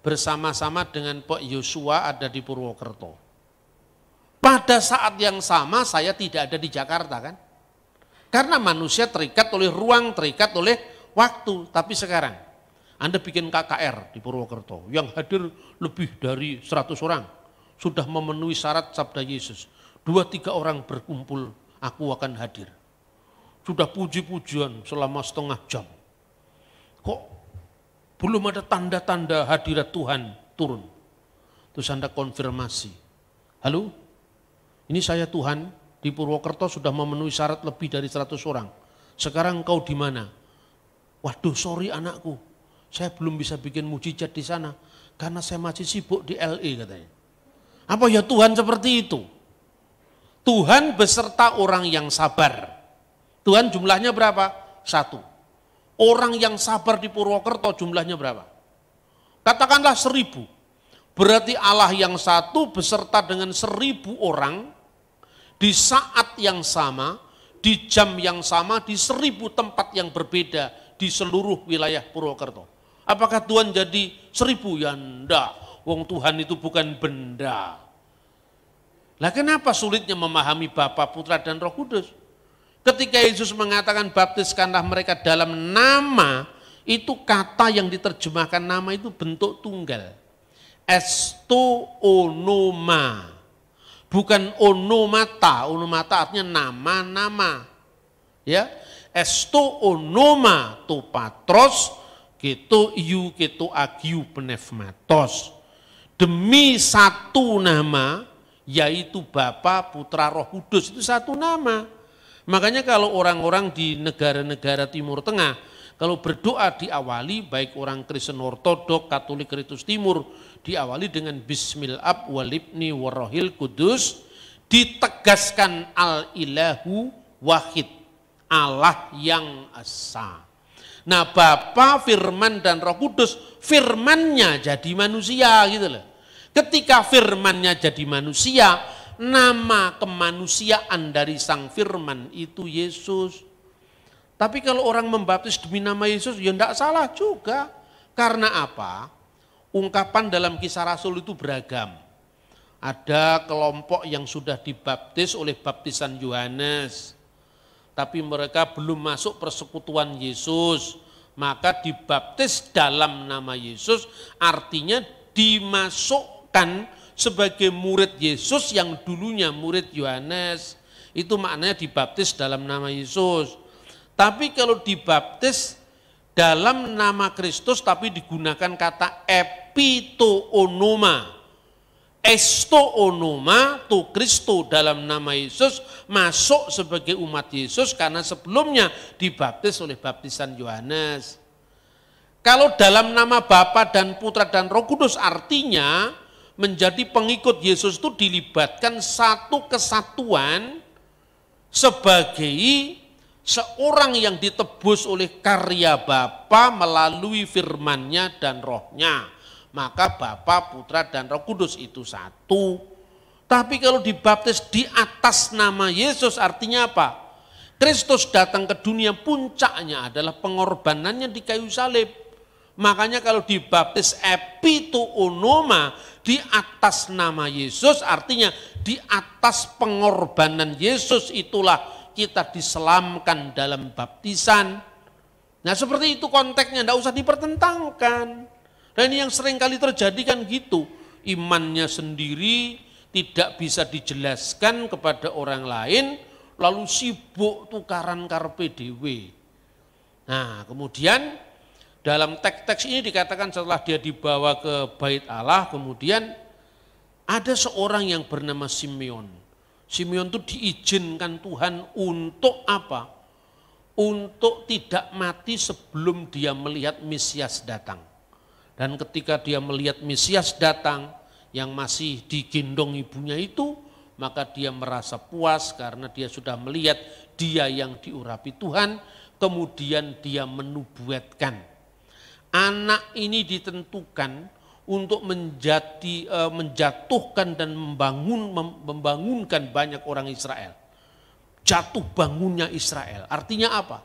bersama-sama dengan Pak Yosua ada di Purwokerto. Pada saat yang sama saya tidak ada di Jakarta kan? Karena manusia terikat oleh ruang, terikat oleh waktu. Tapi sekarang Anda bikin KKR di Purwokerto yang hadir lebih dari 100 orang. Sudah memenuhi syarat sabda Yesus. 2-3 orang berkumpul, aku akan hadir. Sudah puji-pujian selama setengah jam. Kok belum ada tanda-tanda hadirat Tuhan turun? Terus Anda konfirmasi. Halo, ini saya Tuhan. Di Purwokerto sudah memenuhi syarat lebih dari 100 orang. Sekarang engkau di mana? Waduh, sorry anakku. Saya belum bisa bikin mujizat di sana. Karena saya masih sibuk di LA katanya. Apa ya Tuhan seperti itu? Tuhan beserta orang yang sabar. Tuhan jumlahnya berapa? 1. Orang yang sabar di Purwokerto jumlahnya berapa? Katakanlah 1000. Berarti Allah yang satu beserta dengan 1000 orang di saat yang sama, di jam yang sama, di 1000 tempat yang berbeda di seluruh wilayah Purwokerto. Apakah Tuhan jadi 1000? Ya enggak, wong Tuhan itu bukan benda. Lah kenapa sulitnya memahami Bapa, Putra, dan Roh Kudus? Ketika Yesus mengatakan baptiskanlah mereka dalam nama, itu kata yang diterjemahkan nama itu bentuk tunggal. Esto onoma. Bukan onomata, onomata artinya nama-nama. Ya, esto onoma to patros, keto iu, keto agiu pneumatos. Demi satu nama, yaitu Bapa, Putra, Roh Kudus, itu satu nama. Makanya kalau orang-orang di negara-negara Timur Tengah, kalau berdoa diawali, baik orang Kristen Ortodok, Katolik Ritus Timur, diawali dengan Bismil Ab walibni warrohil kudus, ditegaskan al-ilahu wahid, Allah yang esa. Nah Bapa, Firman, dan Roh Kudus, firmannya jadi manusia gitu loh. Ketika firmannya jadi manusia, nama kemanusiaan dari sang firman itu Yesus. Tapi kalau orang membaptis demi nama Yesus, ya enggak salah juga. Karena apa? Ungkapan dalam Kisah Rasul itu beragam. Ada kelompok yang sudah dibaptis oleh baptisan Yohanes, tapi mereka belum masuk persekutuan Yesus, maka dibaptis dalam nama Yesus, artinya dimasukkan sebagai murid Yesus yang dulunya murid Yohanes. Itu maknanya dibaptis dalam nama Yesus. Tapi kalau dibaptis dalam nama Kristus tapi digunakan kata epitoonoma. Estoonoma tu Kristo dalam nama Yesus masuk sebagai umat Yesus karena sebelumnya dibaptis oleh baptisan Yohanes. Kalau dalam nama Bapa dan Putra dan Roh Kudus artinya menjadi pengikut Yesus itu dilibatkan satu kesatuan sebagai seorang yang ditebus oleh karya Bapa melalui firman-Nya dan Roh-Nya. Maka Bapa, Putra, dan Roh Kudus itu satu. Tapi kalau dibaptis di atas nama Yesus artinya apa? Kristus datang ke dunia, puncaknya adalah pengorbanannya di kayu salib. Makanya kalau dibaptis epitoonoma di atas nama Yesus artinya di atas pengorbanan Yesus itulah kita diselamkan dalam baptisan. Nah seperti itu konteksnya, tidak usah dipertentangkan. Dan ini yang sering kali terjadi kan gitu, imannya sendiri tidak bisa dijelaskan kepada orang lain, lalu sibuk tukaran karpe dewe. Nah kemudian dalam teks-teks ini dikatakan setelah dia dibawa ke bait Allah, kemudian ada seorang yang bernama Simeon. Simeon itu diizinkan Tuhan untuk apa? Untuk tidak mati sebelum dia melihat Mesias datang. Dan ketika dia melihat Mesias datang yang masih digendong ibunya itu, maka dia merasa puas karena dia sudah melihat dia yang diurapi Tuhan, kemudian dia menubuatkan. Anak ini ditentukan untuk menjatuhkan dan membangunkan banyak orang Israel. Jatuh bangunnya Israel, artinya apa?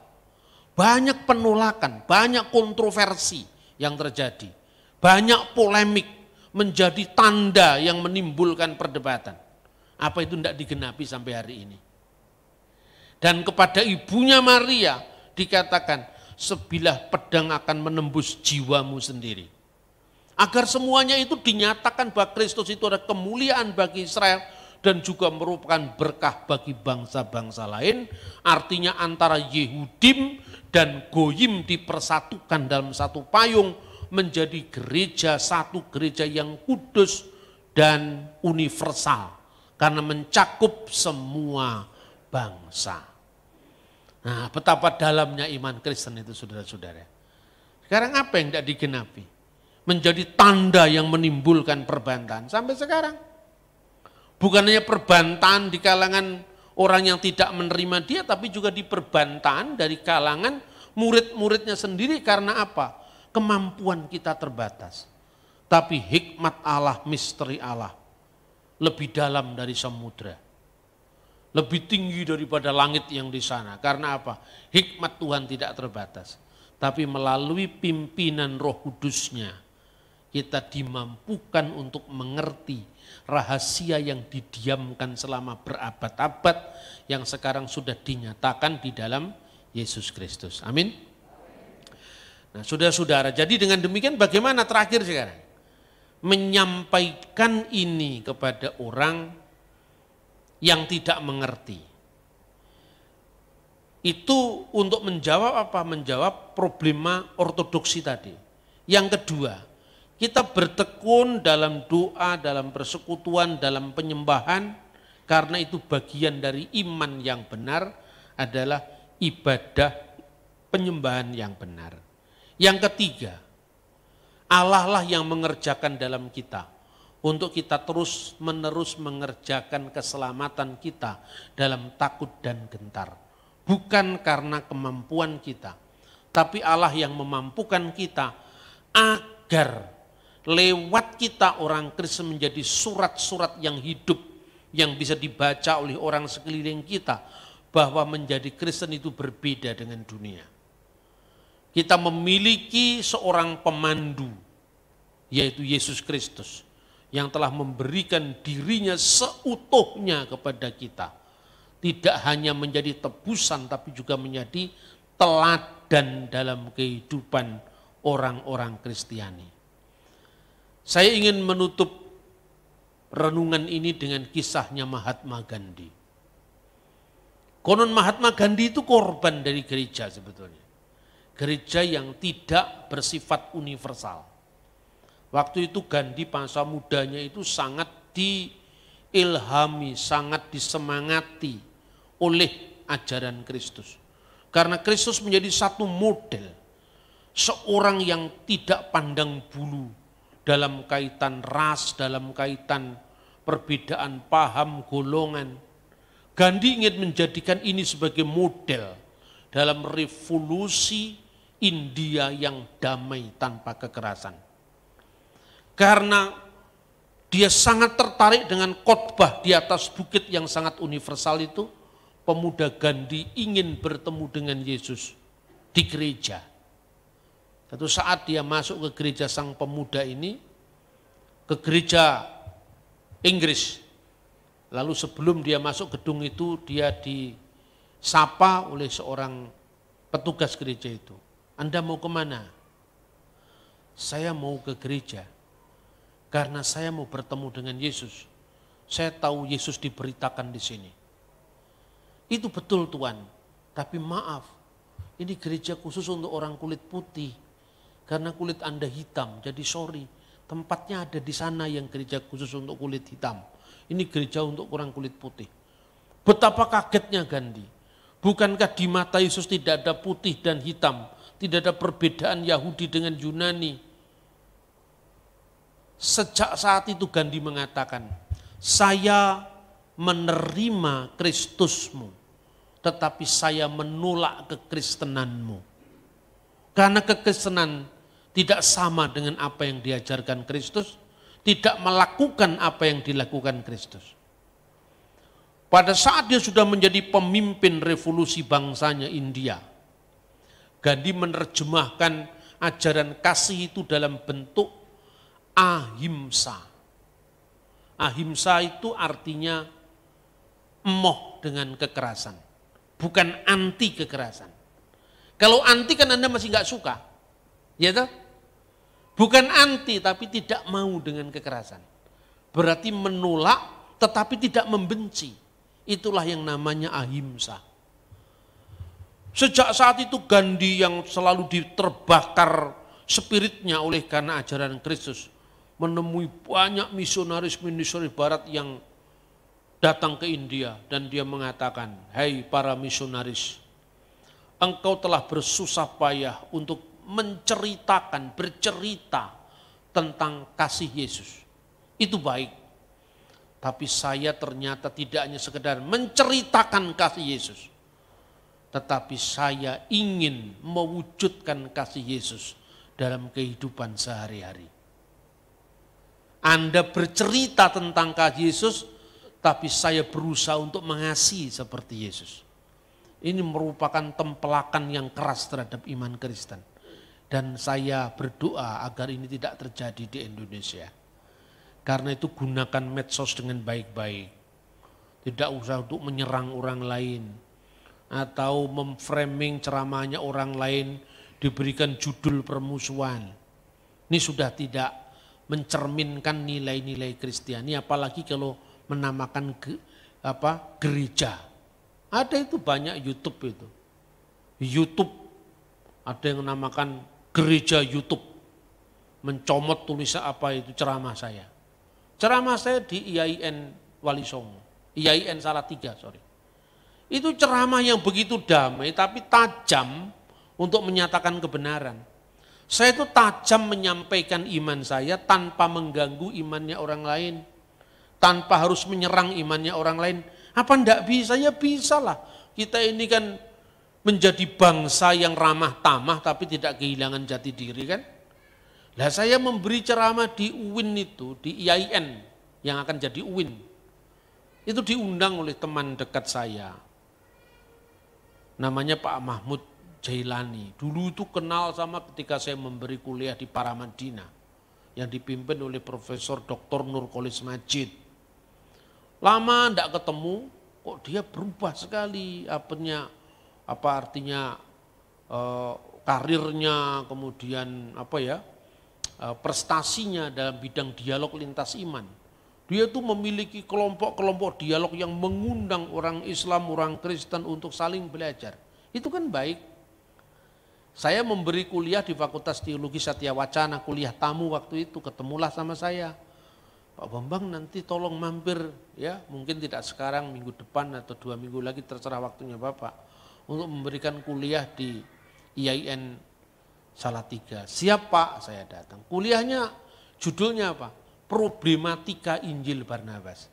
Banyak penolakan, banyak kontroversi yang terjadi. Banyak polemik menjadi tanda yang menimbulkan perdebatan. Apa itu tidak digenapi sampai hari ini. Dan kepada ibunya Maria dikatakan, sebilah pedang akan menembus jiwamu sendiri. Agar semuanya itu dinyatakan bahwa Kristus itu adalah kemuliaan bagi Israel dan juga merupakan berkah bagi bangsa-bangsa lain. Artinya antara Yehudim dan Goyim dipersatukan dalam satu payung menjadi gereja, satu gereja yang kudus dan universal karena mencakup semua bangsa. Nah, betapa dalamnya iman Kristen itu saudara-saudara. Sekarang apa yang tidak digenapi? Menjadi tanda yang menimbulkan perbantahan sampai sekarang. Bukan hanya perbantahan di kalangan orang yang tidak menerima dia, tapi juga di perbantahan dari kalangan murid-muridnya sendiri. Karena apa? Kemampuan kita terbatas. Tapi hikmat Allah, misteri Allah lebih dalam dari samudra. Lebih tinggi daripada langit yang di sana. Karena apa? Hikmat Tuhan tidak terbatas. Tapi melalui pimpinan Roh Kudusnya kita dimampukan untuk mengerti rahasia yang didiamkan selama berabad-abad yang sekarang sudah dinyatakan di dalam Yesus Kristus. Amin. Nah, saudara-saudara, jadi dengan demikian bagaimana terakhir sekarang? Menyampaikan ini kepada orang yang tidak mengerti. Itu untuk menjawab apa? Menjawab problema ortodoksi tadi. Yang kedua, kita bertekun dalam doa, dalam persekutuan, dalam penyembahan, karena itu bagian dari iman yang benar adalah ibadah penyembahan yang benar. Yang ketiga, Allah lah yang mengerjakan dalam kita untuk kita terus-menerus mengerjakan keselamatan kita dalam takut dan gentar. Bukan karena kemampuan kita, tapi Allah yang memampukan kita agar lewat kita orang Kristen menjadi surat-surat yang hidup yang bisa dibaca oleh orang sekeliling kita bahwa menjadi Kristen itu berbeda dengan dunia. Kita memiliki seorang pemandu, yaitu Yesus Kristus, yang telah memberikan dirinya seutuhnya kepada kita. Tidak hanya menjadi tebusan, tapi juga menjadi teladan dalam kehidupan orang-orang Kristiani. Saya ingin menutup renungan ini dengan kisahnya Mahatma Gandhi. Konon Mahatma Gandhi itu korban dari gereja sebetulnya. Gereja yang tidak bersifat universal. Waktu itu Gandhi masa mudanya itu sangat diilhami, sangat disemangati oleh ajaran Kristus. Karena Kristus menjadi satu model, seorang yang tidak pandang bulu dalam kaitan ras, dalam kaitan perbedaan paham, golongan. Gandhi ingin menjadikan ini sebagai model dalam revolusi India yang damai tanpa kekerasan. Karena dia sangat tertarik dengan khotbah di atas bukit yang sangat universal itu, pemuda Gandhi ingin bertemu dengan Yesus di gereja. Satu saat dia masuk ke gereja sang pemuda ini, ke gereja Inggris. Lalu sebelum dia masuk gedung itu, dia disapa oleh seorang petugas gereja itu. Anda mau kemana? Saya mau ke gereja, karena saya mau bertemu dengan Yesus. Saya tahu Yesus diberitakan di sini. Itu betul Tuhan, tapi maaf, ini gereja khusus untuk orang kulit putih. Karena kulit Anda hitam, jadi sorry, tempatnya ada di sana yang gereja khusus untuk kulit hitam. Ini gereja untuk orang kulit putih. Betapa kagetnya Gandhi. Bukankah di mata Yesus tidak ada putih dan hitam, tidak ada perbedaan Yahudi dengan Yunani. Sejak saat itu Gandhi mengatakan, saya menerima Kristusmu, tetapi saya menolak kekristenanmu. Karena kekristenan tidak sama dengan apa yang diajarkan Kristus, tidak melakukan apa yang dilakukan Kristus. Pada saat dia sudah menjadi pemimpin revolusi bangsanya India, Gandhi menerjemahkan ajaran kasih itu dalam bentuk ahimsa. Ahimsa itu artinya emoh dengan kekerasan, bukan anti kekerasan. Kalau anti kan Anda masih nggak suka, ya toh? Bukan anti tapi tidak mau dengan kekerasan. Berarti menolak tetapi tidak membenci. Itulah yang namanya ahimsa. Sejak saat itu Gandhi yang selalu diterbakar spiritnya oleh karena ajaran Kristus, menemui banyak misionaris-misionaris barat yang datang ke India dan dia mengatakan, "Hai para misionaris, engkau telah bersusah payah untuk bercerita tentang kasih Yesus. Itu baik. Tapi saya ternyata tidak hanya sekedar menceritakan kasih Yesus, tetapi saya ingin mewujudkan kasih Yesus dalam kehidupan sehari-hari. Anda bercerita tentang kasih Yesus, tapi saya berusaha untuk mengasihi seperti Yesus." Ini merupakan tempelakan yang keras terhadap iman Kristen. Dan saya berdoa agar ini tidak terjadi di Indonesia. Karena itu gunakan medsos dengan baik-baik. Tidak usah untuk menyerang orang lain. Atau memframing ceramahnya orang lain diberikan judul permusuhan. Ini sudah tidak mencerminkan nilai-nilai Kristiani. Apalagi kalau menamakan gereja. Ada itu banyak YouTube itu. YouTube ada yang menamakan gereja YouTube. Mencomot tulisan apa itu ceramah saya. Ceramah saya di IAIN Wali Songo. IAIN Salatiga, sorry. Itu ceramah yang begitu damai tapi tajam untuk menyatakan kebenaran. Saya itu tajam menyampaikan iman saya tanpa mengganggu imannya orang lain. Tanpa harus menyerang imannya orang lain. Apa enggak bisa? Ya bisa lah. Kita ini kan menjadi bangsa yang ramah tamah tapi tidak kehilangan jati diri kan. Lah saya memberi ceramah di UIN itu, di IAIN yang akan jadi UIN. Itu diundang oleh teman dekat saya. Namanya Pak Mahmud Jailani. Dulu itu kenal sama ketika saya memberi kuliah di Paramadina yang dipimpin oleh Profesor Dr. Nurkolis Majid. Lama enggak ketemu, kok dia berubah sekali karirnya, kemudian prestasinya dalam bidang dialog lintas iman. Dia itu memiliki kelompok-kelompok dialog yang mengundang orang Islam, orang Kristen untuk saling belajar. Itu kan baik. Saya memberi kuliah di Fakultas Teologi Satya Wacana, kuliah tamu waktu itu, ketemulah sama saya. Pak Bambang nanti tolong mampir ya, mungkin tidak sekarang, minggu depan atau 2 minggu lagi, terserah waktunya Bapak, untuk memberikan kuliah di IAIN Salatiga. Siap Pak, saya datang. Kuliahnya judulnya apa? Problematika Injil Barnabas.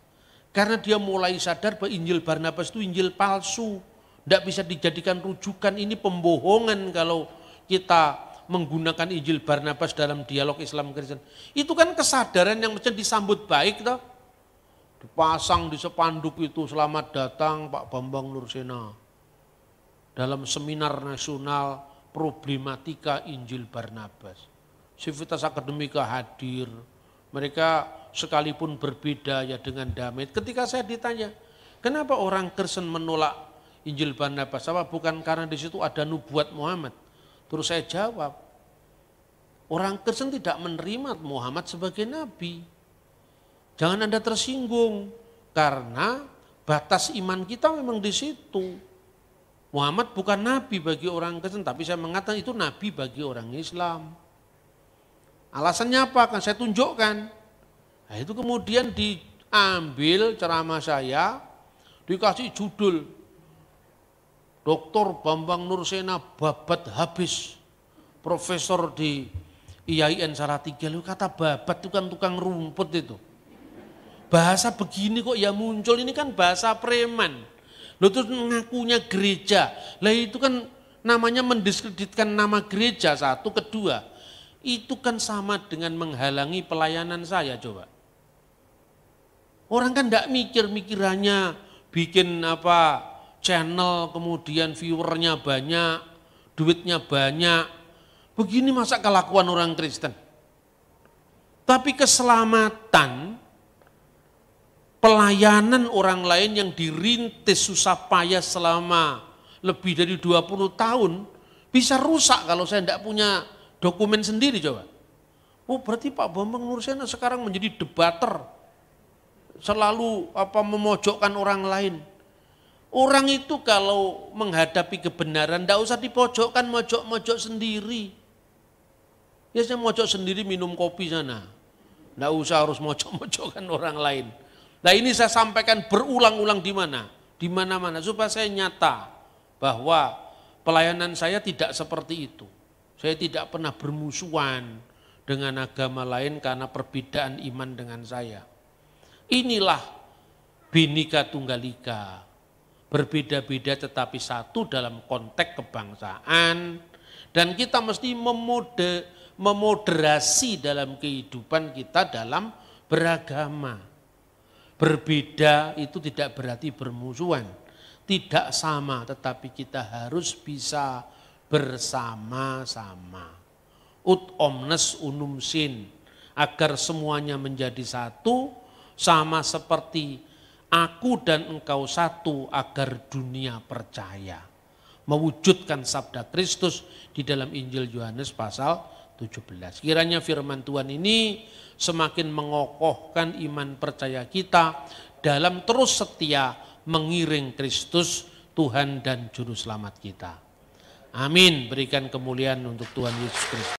Karena dia mulai sadar bahwa Injil Barnabas itu Injil palsu. Tidak bisa dijadikan rujukan, ini pembohongan kalau kita menggunakan Injil Barnabas dalam dialog Islam Kristen. Itu kan kesadaran yang mesti disambut baik toh. Dipasang di spanduk itu, selamat datang Pak Bambang Nursena. Dalam seminar nasional problematika Injil Barnabas. Civitas Akademika hadir. Mereka sekalipun berbeda ya dengan damai. Ketika saya ditanya, kenapa orang Kristen menolak Injil Barnabas? Apa bukan karena di situ ada nubuat Muhammad? Terus saya jawab, orang Kristen tidak menerima Muhammad sebagai nabi. Jangan Anda tersinggung, karena batas iman kita memang di situ. Muhammad bukan nabi bagi orang Kristen, tapi saya mengatakan itu nabi bagi orang Islam. Alasannya apa? Akan saya tunjukkan. Nah, itu kemudian diambil ceramah saya, dikasih judul, Dr. Bambang Nursena babat habis, profesor di IAIN Salatiga. Lu kata babat itu kan tukang rumput itu. Bahasa begini kok ya muncul, ini kan bahasa preman. Lu terus ngakunya gereja. Lah itu kan namanya mendiskreditkan nama gereja, satu. Kedua, itu kan sama dengan menghalangi pelayanan saya coba. Orang kan enggak mikir-mikirannya bikin apa channel, kemudian viewernya banyak, duitnya banyak. Begini masa kelakuan orang Kristen. Tapi keselamatan, pelayanan orang lain yang dirintis susah payah selama lebih dari 20 tahun, bisa rusak kalau saya enggak punya dokumen sendiri coba. Oh berarti Pak Bambang Nursena sekarang menjadi debater, selalu memojokkan orang lain. Orang itu kalau menghadapi kebenaran tidak usah dipojokkan, mojok-mojok sendiri. Ya saya mojok sendiri minum kopi sana, tidak usah harus mojok-mojokkan orang lain. Nah ini saya sampaikan berulang-ulang di mana? Di mana-mana supaya saya nyata bahwa pelayanan saya tidak seperti itu. Saya tidak pernah bermusuhan dengan agama lain karena perbedaan iman dengan saya. Inilah Bhinneka Tunggal Ika. Berbeda-beda tetapi satu dalam konteks kebangsaan. Dan kita mesti memoderasi dalam kehidupan kita dalam beragama. Berbeda itu tidak berarti bermusuhan. Tidak sama tetapi kita harus bisa bersama-sama. Ut omnes unum sin, agar semuanya menjadi satu, sama seperti aku dan engkau satu, agar dunia percaya. Mewujudkan sabda Kristus di dalam Injil Yohanes pasal 17. Kiranya firman Tuhan ini semakin mengokohkan iman percaya kita dalam terus setia mengiring Kristus Tuhan dan Juru Selamat kita. Amin. Berikan kemuliaan untuk Tuhan Yesus Kristus.